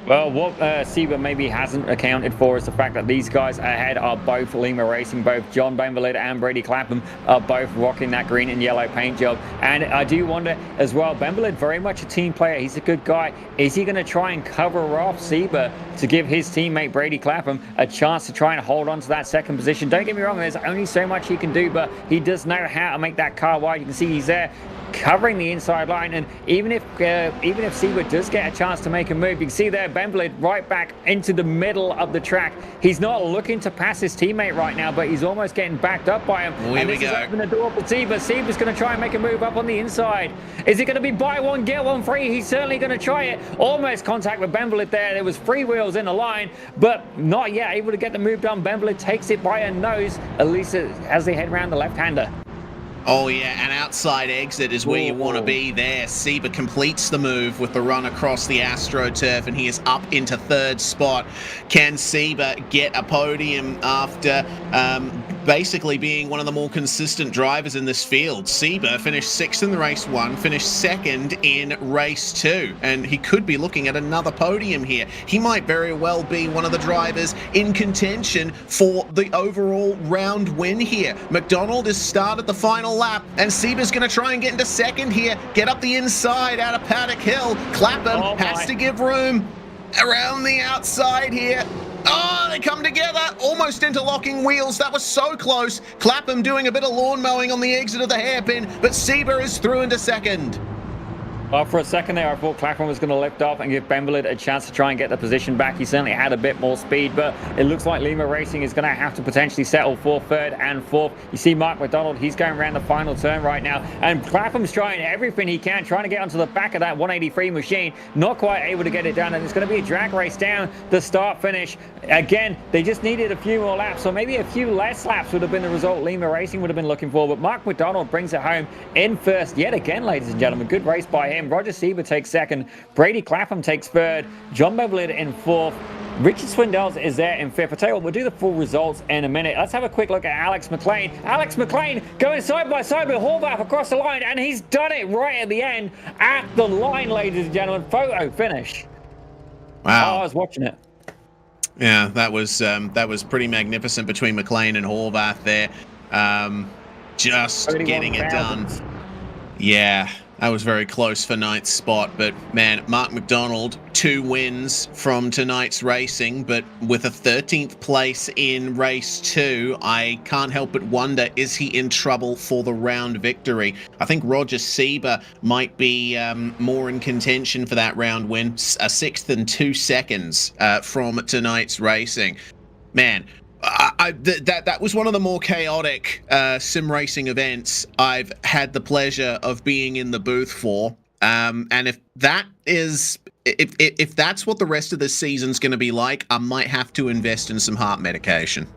Well, what Sieber maybe hasn't accounted for is the fact that these guys ahead are both Lima Racing. Both John Benvalid and Brady Clapham are both rocking that green and yellow paint job. And I do wonder as well, Benvalid very much a team player. He's a good guy. Is he going to try and cover off Sieber to give his teammate Brady Clapham a chance to try and hold on to that second position? Don't get me wrong, there's only so much he can do, but he does know how to make that car wide. You can see he's there covering the inside line, and even if Sieber does get a chance to make a move, you can see there Benvalid right back into the middle of the track. He's not looking to pass his teammate right now, but he's almost getting backed up by him. And this is opening the door for Sieber. Sieber's going to try and make a move up on the inside. Is it going to be buy one get one free? He's certainly going to try it. Almost contact with Benvalid there. There was free wheels in the line, but not yet able to get the move done. Benvalid takes it by a nose, at least as they head around the left-hander. Oh yeah, an outside exit is where you want to be there. Sieber completes the move with the run across the AstroTurf, and he is up into third spot. Can Sieber get a podium after basically being one of the more consistent drivers in this field? Sieber finished 6th in the race 1, finished 2nd in race 2, and he could be looking at another podium here. He might very well be one of the drivers in contention for the overall round win here. McDonald has started the final lap, and Sieber's going to try and get into second here, get up the inside out of Paddock Hill. Clapham has to give room around the outside here. Oh, they come together, almost interlocking wheels. That was so close. Clapham doing a bit of lawn mowing on the exit of the hairpin, but Sieber is through into second. For a second there, I thought Clapham was going to lift off and give Benvalid a chance to try and get the position back. He certainly had a bit more speed, but it looks like Lima Racing is going to have to potentially settle for third and fourth. You see Mark McDonald, he's going around the final turn right now, and Clapham's trying everything he can, trying to get onto the back of that 183 machine. Not quite able to get it done, and it's going to be a drag race down the start-finish. Again, they just needed a few more laps, or maybe a few less laps would have been the result Lima Racing would have been looking for, but Mark McDonald brings it home in first yet again, ladies and gentlemen. Good race by him. Roger Sieber takes second. Brady Clapham takes third. John Benvalid in fourth. Richard Swindells is there in fifth. I tell you what, we'll do the full results in a minute. Let's have a quick look at Alex McLean. Alex McLean going side by side with Horvath across the line, and he's done it right at the end. At the line, ladies and gentlemen. Photo finish. Wow. Oh, I was watching it. Yeah, that was pretty magnificent between McLean and Horvath there. Just getting it done. Yeah, that was very close for ninth spot, but man, Mark McDonald, 2 wins from tonight's racing, but with a 13th place in race 2, I can't help but wonder, is he in trouble for the round victory? I think Roger Sieber might be more in contention for that round win, a 6th and 2 seconds from tonight's racing. Man, that was one of the more chaotic sim racing events I've had the pleasure of being in the booth for. And if that's what the rest of this season's going to be like, I might have to invest in some heart medication.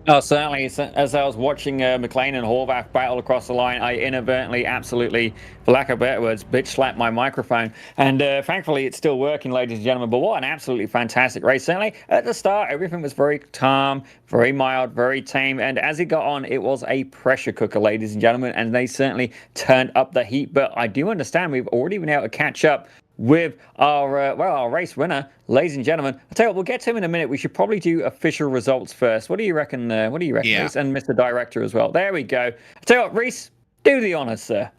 Oh, certainly. As I was watching McLean and Horvath battle across the line, I inadvertently, absolutely, for lack of better words, bitch slapped my microphone. And thankfully, it's still working, ladies and gentlemen. But what an absolutely fantastic race. Certainly, at the start, everything was very calm, very mild, very tame. And as it got on, it was a pressure cooker, ladies and gentlemen. And they certainly turned up the heat. But I do understand we've already been able to catch up with our race winner, ladies and gentlemen. I'll tell you what, we'll get to him in a minute. We should probably do official results first. What do you reckon? Yeah. Reese? And Mr. Director as well. There we go. I'll tell you what, Reese, do the honors, sir.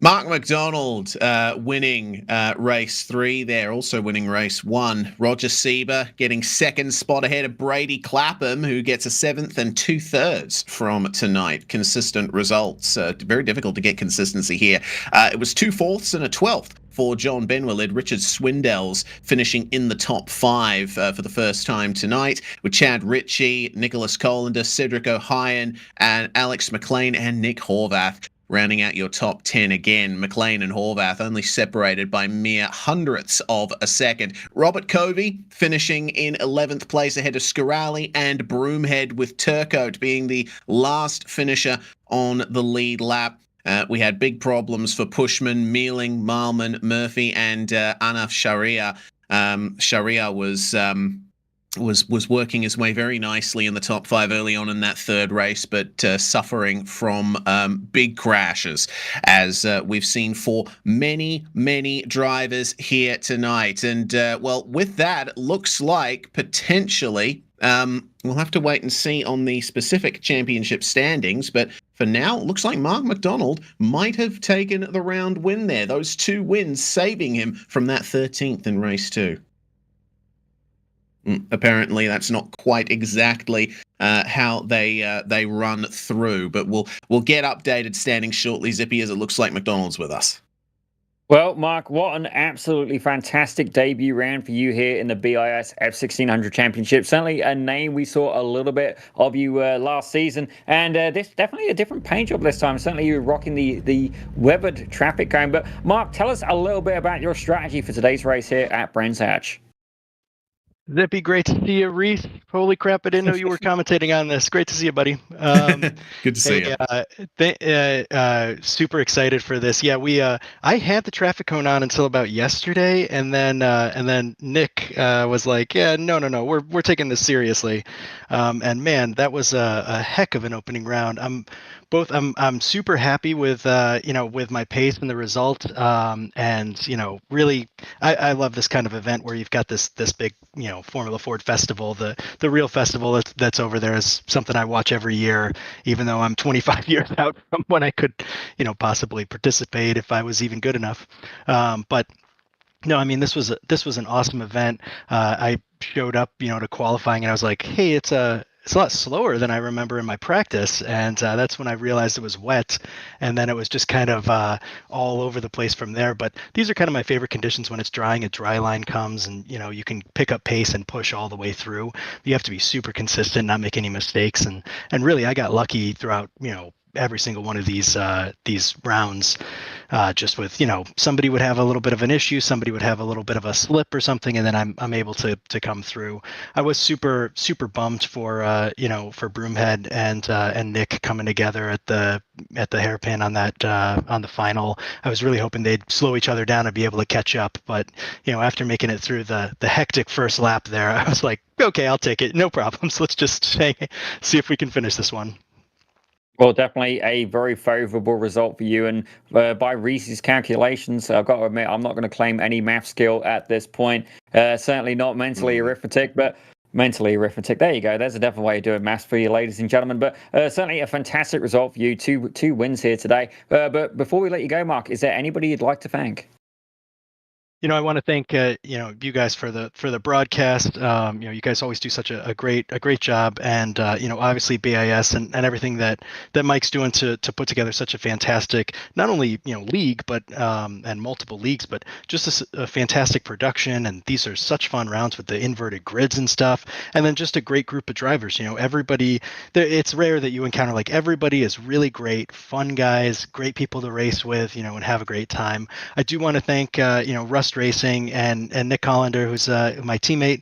Mark McDonald winning race 3 there, also winning race 1. Roger Sieber getting 2nd spot ahead of Brady Clapham, who gets a 7th and 2/3 from tonight. Consistent results. Very difficult to get consistency here. It was 2 fourths and a 12th for John Benwillid. Richard Swindells finishing in the top 5 for the first time tonight, with Chad Ritchie, Nicholas Colander, Cedric O'Hyan, and Alex McLean and Nick Horvath rounding out your top 10 again. McLean and Horvath only separated by mere hundredths of a second. Robert Covey finishing in 11th place ahead of Scarali and Broomhead, with Turcotte being the last finisher on the lead lap. We had big problems for Pushman, Mealing, Marlman, Murphy, and Anaf Sharia. Sharia was working his way very nicely in the top 5 early on in that third race, but suffering from big crashes, as we've seen for many drivers here tonight. And well, with that, it looks like potentially we'll have to wait and see on the specific championship standings, but for now, it looks like Mark McDonald might have taken the round win there. Those 2 wins saving him from that 13th in race 2. Apparently, that's not quite exactly how they run through, but we'll get updated standings shortly, Zippy, as it looks like McDonald's with us. Well, Mark, what an absolutely fantastic debut round for you here in the BiS F1600 Championship. Certainly a name we saw a little bit of you last season, and this definitely a different paint job this time. Certainly you're rocking the weathered traffic cone. But Mark, tell us a little bit about your strategy for today's race here at Brands Hatch. Zippy, great to see you. Reese, holy crap, I didn't know you were commentating on this. Great to see you, buddy. Good to see you. Super excited for this. Yeah, I had the traffic cone on until about yesterday, and then Nick was like, "Yeah, no, we're taking this seriously." And man, that was a heck of an opening round. I'm super happy with with my pace and the result, and really I love this kind of event where you've got this big Formula Ford festival. The real festival that's over there is something I watch every year, even though I'm 25 years out from when I could possibly participate if I was even good enough. But no, I mean, this was an awesome event. I showed up to qualifying, and I was like, hey, it's a lot slower than I remember in my practice, and that's when I realized it was wet, and then it was just kind of all over the place from there. But these are kind of my favorite conditions when it's drying. A dry line comes, and you can pick up pace and push all the way through. You have to be super consistent, not make any mistakes, and really I got lucky throughout every single one of these rounds, just with somebody would have a little bit of an issue, somebody would have a little bit of a slip or something, and then I'm able to come through. I was super bummed for for Broomhead and Nick coming together at the hairpin on that on the final. I was really hoping they'd slow each other down and be able to catch up, but after making it through the hectic first lap there, I was like, okay, I'll take it, no problems. Let's just see if we can finish this one. Well, definitely a very favourable result for you. And by Reese's calculations, I've got to admit, I'm not going to claim any math skill at this point. Certainly not mentally arithmetic, but mentally arithmetic. There you go. There's a different way of doing maths for you, ladies and gentlemen. But certainly a fantastic result for you. Two wins here today. But before we let you go, Mark, is there anybody you'd like to thank? I want to thank you guys for the broadcast. You guys always do such a great job, and obviously BIS and everything that Mike's doing to put together such a fantastic, not only league, but and multiple leagues, but just a fantastic production. And these are such fun rounds with the inverted grids and stuff, and then just a great group of drivers. Everybody. It's rare that you encounter everybody is really great, fun guys, great people to race with, and have a great time. I do want to thank Rust Racing and Nick Hollander, who's my teammate,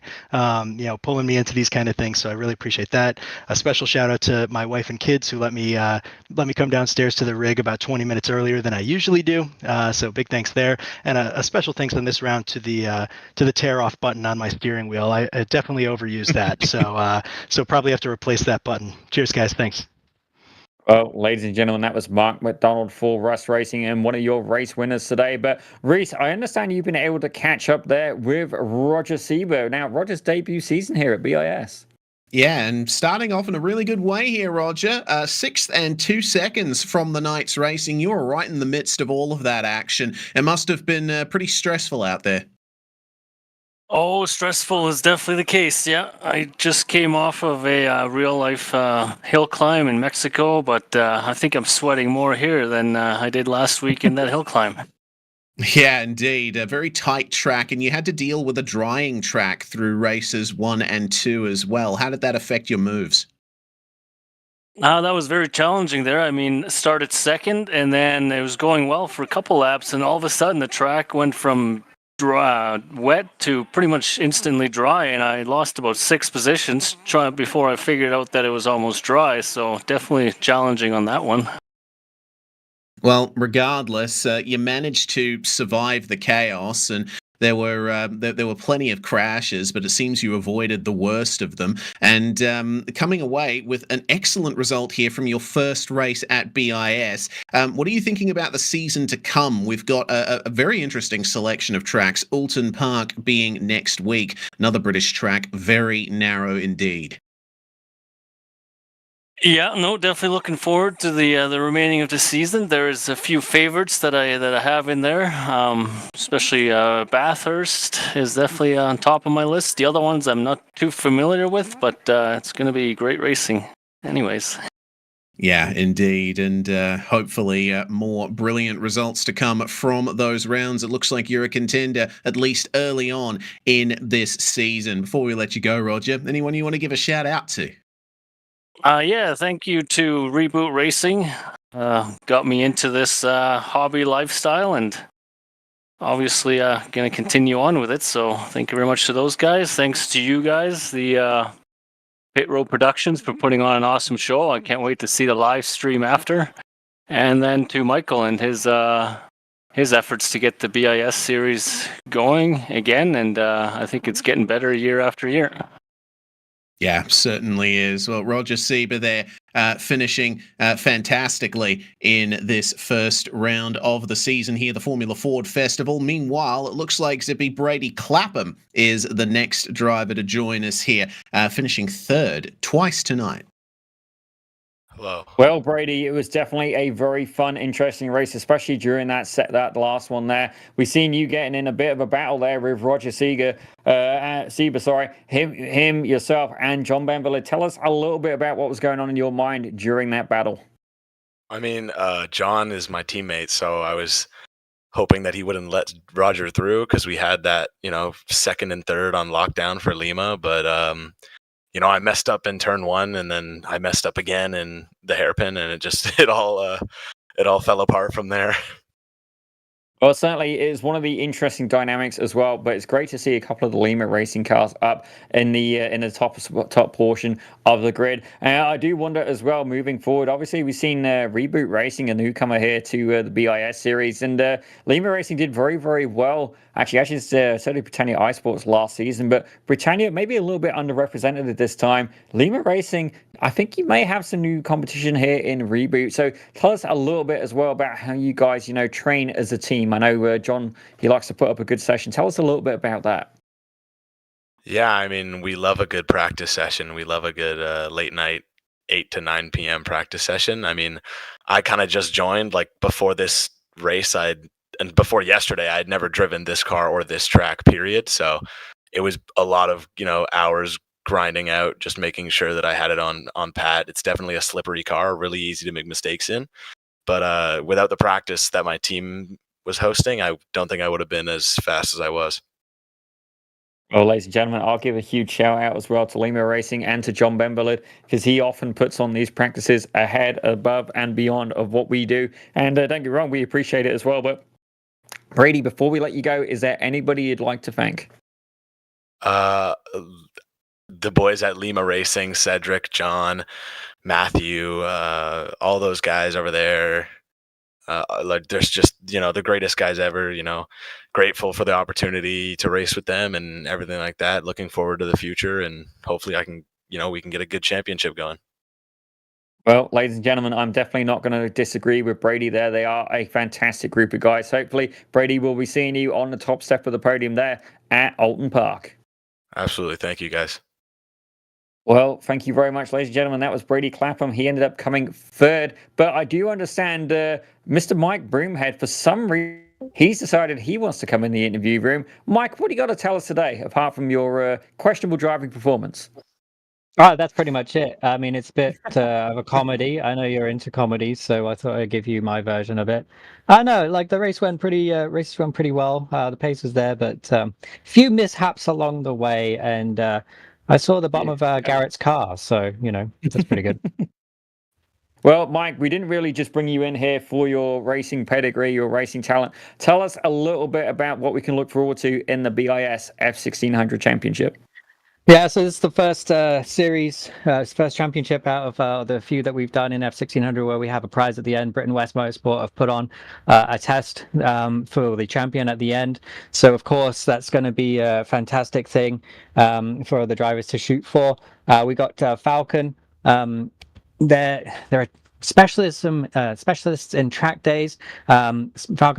pulling me into these kind of things. So I really appreciate that. A special shout out to my wife and kids who let me come downstairs to the rig about 20 minutes earlier than I usually do. So big thanks there, and a special thanks on this round to the tear off button on my steering wheel. I definitely overused that, so probably have to replace that button. Cheers, guys. Thanks. Well, ladies and gentlemen, that was Mark McDonald for Rust Racing and one of your race winners today. But Reese, I understand you've been able to catch up there with Roger Sebo. Now, Roger's debut season here at BIS. Yeah, and starting off in a really good way here, Roger. 6th and 2 seconds from the night's racing. You were right in the midst of all of that action. It must have been pretty stressful out there. Oh, stressful is definitely the case. Yeah, I just came off of a real-life hill climb in Mexico, but I think I'm sweating more here than I did last week in that hill climb. Yeah, indeed. A very tight track, and you had to deal with a drying track through races 1 and 2 as well. How did that affect your moves? That was very challenging there. I mean, started second, and then it was going well for a couple laps, and all of a sudden the track went from wet to pretty much instantly dry, and I lost about 6 positions before I figured out that it was almost dry. So definitely challenging on that one. Well, regardless, you managed to survive the chaos, and there were plenty of crashes, but it seems you avoided the worst of them. And coming away with an excellent result here from your first race at BIS. What are you thinking about the season to come? We've got a very interesting selection of tracks. Alton Park being next week, another British track, very narrow indeed. Yeah, no, definitely looking forward to the remaining of the season. There's a few favorites that I have in there, especially Bathurst is definitely on top of my list. The other ones I'm not too familiar with, but it's going to be great racing. Anyways. Yeah, indeed. And hopefully more brilliant results to come from those rounds. It looks like you're a contender, at least early on in this season. Before we let you go, Roger, anyone you want to give a shout out to? Yeah, thank you to Reboot Racing. Got me into this hobby lifestyle, and obviously going to continue on with it. So thank you very much to those guys. Thanks to you guys, the Pit Road Productions, for putting on an awesome show. I can't wait to see the live stream after. And then to Michael and his efforts to get the BIS series going again. And I think it's getting better year after year. Yeah, certainly is. Well, Roger Sieber there finishing fantastically in this first round of the season here, the Formula Ford Festival. Meanwhile, it looks like Zippy Brady Clapham is the next driver to join us here, finishing third twice tonight. Hello. Well, Brady, it was definitely a very fun, interesting race, especially during that last one there. We've seen you getting in a bit of a battle there with Roger Sieber, him, yourself, and John Benville. Tell us a little bit about what was going on in your mind during that battle. I mean, John is my teammate, so I was hoping that he wouldn't let Roger through because we had that, second and third on lockdown for Lima, but I messed up in turn one, and then I messed up again in the hairpin, and it all fell apart from there. Well, it certainly is one of the interesting dynamics as well, but it's great to see a couple of the Lima racing cars up in the top portion of the grid. I do wonder as well, moving forward, obviously we've seen Reboot Racing, a newcomer here to the BIS series, and Lima Racing did very, very well. Actually, so did Britannia iSports last season, but Britannia maybe a little bit underrepresented at this time. Lima Racing, I think you may have some new competition here in Reboot. So tell us a little bit as well about how you guys, train as a team. I know John, he likes to put up a good session. Tell us a little bit about that. Yeah, I mean, we love a good practice session. We love a good late night 8 to 9 p.m. practice session. I mean, I kind of just joined like before this race. And before yesterday, I had never driven this car or this track, period. So it was a lot of, hours grinding out, just making sure that I had it on pat. It's definitely a slippery car, really easy to make mistakes in. But without the practice that my team was hosting, I don't think I would have been as fast as I was. Well, ladies and gentlemen, I'll give a huge shout out as well to Lima Racing and to John Benville, because he often puts on these practices ahead, above, and beyond of what we do. And don't get me wrong, we appreciate it as well. But Brady, before we let you go, is there anybody you'd like to thank? The boys at Lima Racing, Cedric, John, Matthew, all those guys over there. There's just, the greatest guys ever, grateful for the opportunity to race with them and everything like that. Looking forward to the future, and hopefully we can get a good championship going. Well, ladies and gentlemen, I'm definitely not going to disagree with Brady there. They are a fantastic group of guys. Hopefully, Brady will be seeing you on the top step of the podium there at Alton Park. Absolutely. Thank you, guys. Well, thank you very much, ladies and gentlemen. That was Brady Clapham. He ended up coming third. But I do understand Mr. Mike Broomhead, for some reason, he's decided he wants to come in the interview room. Mike, what do you got to tell us today, apart from your questionable driving performance? Oh, that's pretty much it. I mean, it's a bit of a comedy. I know you're into comedies, so I thought I'd give you my version of it. I know, like the races went pretty well. The pace was there, but a few mishaps along the way, and I saw the bottom of Garrett's car, so that's pretty good. Well, Mike, we didn't really just bring you in here for your racing pedigree, your racing talent. Tell us a little bit about what we can look forward to in the BiS F1600 Championship. Yeah, so this is the first series, first championship out of the few that we've done in F1600 where we have a prize at the end. Britain West Motorsport have put on a test for the champion at the end. So, of course, that's going to be a fantastic thing for the drivers to shoot for. We got Falcon. They're specialists in track days. Falcon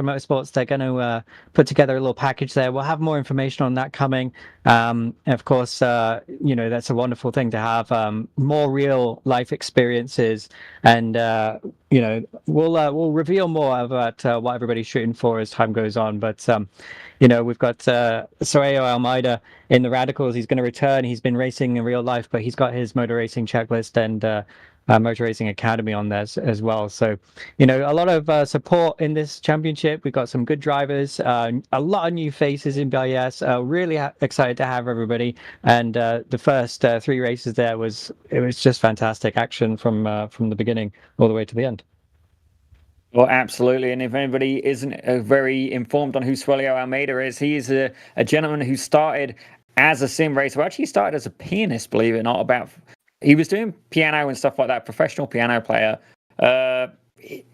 Motorsports, they're going to put together a little package there. We'll have more information on that coming. Of course, that's a wonderful thing to have more real life experiences, and we'll reveal more about what everybody's shooting for as time goes on. But we've got Soraya Almeida in the Radicals. He's going to return. He's been racing in real life, but he's got his motor racing checklist and Motor Racing Academy on there as well. So, a lot of support in this championship. We've got some good drivers, a lot of new faces in BiS. Really excited to have everybody. And the first 3 races there was just fantastic action from the beginning all the way to the end. Well, absolutely. And if anybody isn't very informed on who Suelio Almeida is, he is a gentleman who started as a sim racer. Well, actually started as a pianist, believe it or not. He was doing piano and stuff like that, professional piano player.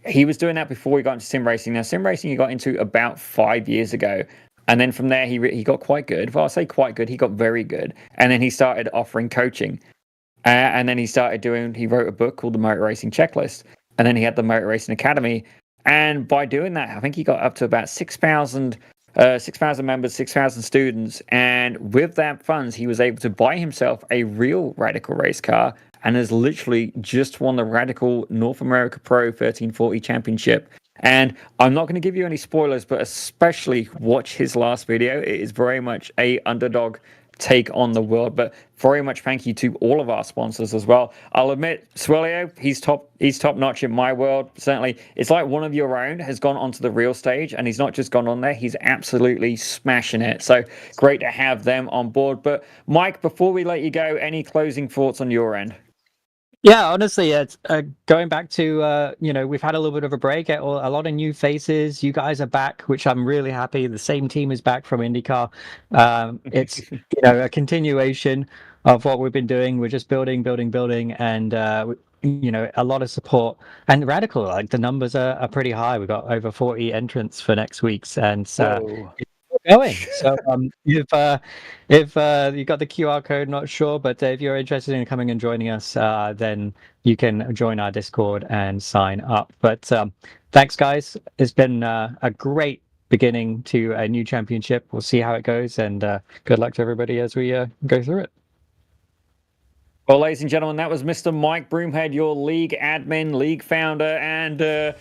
He was doing that before he got into sim racing. Now, sim racing he got into about 5 years ago. And then from there, he got quite good. Well, I'll say quite good. He got very good. And then he started offering coaching. And then he wrote a book called The Motor Racing Checklist. And then he had the Motor Racing Academy. And by doing that, I think he got up to about 6,000 members, 6,000 students. And with that funds, he was able to buy himself a real Radical race car and has literally just won the Radical North America Pro 1340 Championship. And I'm not going to give you any spoilers, but especially watch his last video. It is very much a underdog take on the world, but very much thank you to all of our sponsors as well. I'll admit, Suelio, he's top notch in my world. Certainly, it's like one of your own has gone onto the real stage, and he's not just gone on there, he's absolutely smashing it. So great to have them on board. But Mike, before we let you go, any closing thoughts on your end? Yeah, honestly, it's going back to we've had a little bit of a break. A lot of new faces. You guys are back, which I'm really happy. The same team is back from IndyCar. It's a continuation of what we've been doing. We're just building, and a lot of support. And Radical, like the numbers are pretty high. We've got over 40 entrants for next week's, and going. So if you got the QR code, not sure, but if you're interested in coming and joining us, then you can join our Discord and sign up. But thanks, guys. It's been a great beginning to a new championship. We'll see how it goes, and good luck to everybody as we go through it. Well, ladies and gentlemen, that was Mr. Mike Broomhead, your league admin, league founder, and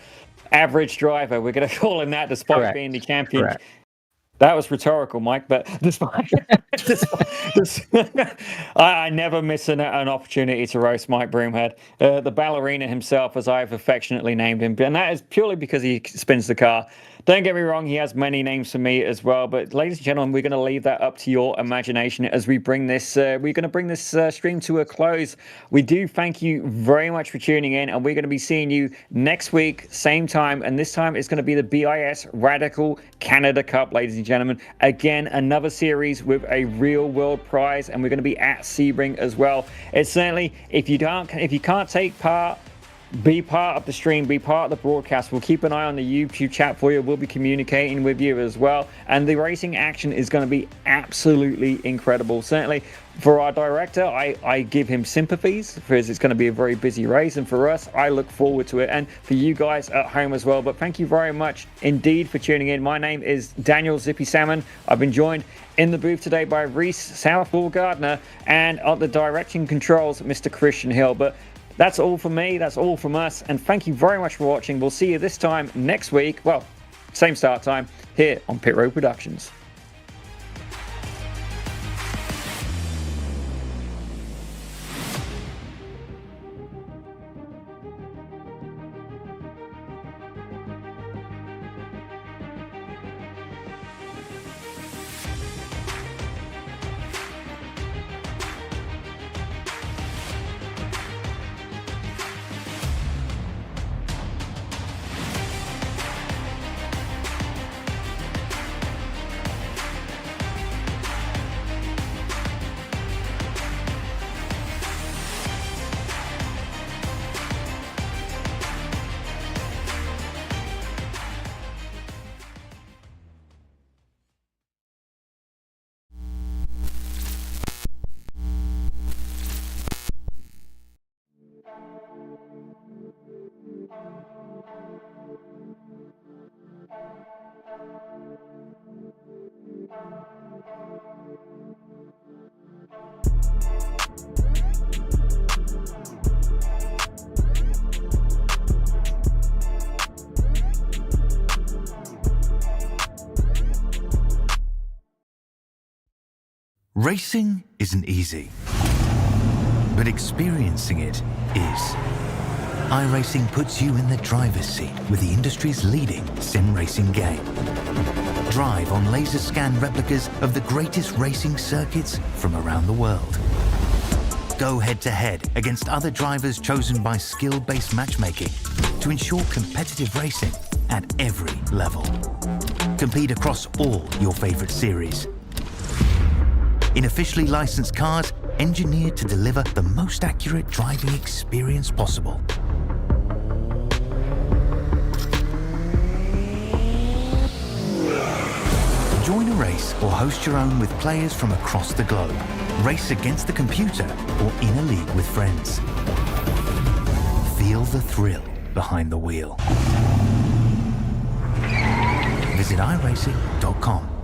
average driver. We're going to call him that, despite being the champion. Correct. That was rhetorical, Mike, but I never miss an opportunity to roast Mike Broomhead, the ballerina himself, as I've affectionately named him. And that is purely because he spins the car. Don't get me wrong, he has many names for me as well. But ladies and gentlemen, we're going to leave that up to your imagination as we bring this. We're going to bring this stream to a close. We do thank you very much for tuning in, and we're going to be seeing you next week, same time. And this time it's going to be the BiS Radical Canada Cup, ladies and gentlemen. Again, another series with a real world prize, and we're going to be at Sebring as well. It's certainly, if you can't take part, be part of the stream, be part of the broadcast. We'll keep an eye on the YouTube chat for you. We'll be communicating with you as well. And the racing action is going to be absolutely incredible. Certainly for our director, I give him sympathies because it's going to be a very busy race. And for us, I look forward to it. And for you guys at home as well. But thank you very much indeed for tuning in. My name is Daniel Zippy Salmon. I've been joined in the booth today by Reese Southall Gardner, and at the directing controls, Mr. Christian Hill. But that's all from me. That's all from us. And thank you very much for watching. We'll see you this time next week. Well, same start time here on Pit Road Productions. Racing isn't easy, but experiencing it is. iRacing puts you in the driver's seat with the industry's leading sim racing game. Drive on laser scan replicas of the greatest racing circuits from around the world. Go head-to-head against other drivers chosen by skill-based matchmaking to ensure competitive racing at every level. Compete across all your favorite series. In officially licensed cars, engineered to deliver the most accurate driving experience possible. Join a race or host your own with players from across the globe. Race against the computer or in a league with friends. Feel the thrill behind the wheel. Visit iRacing.com.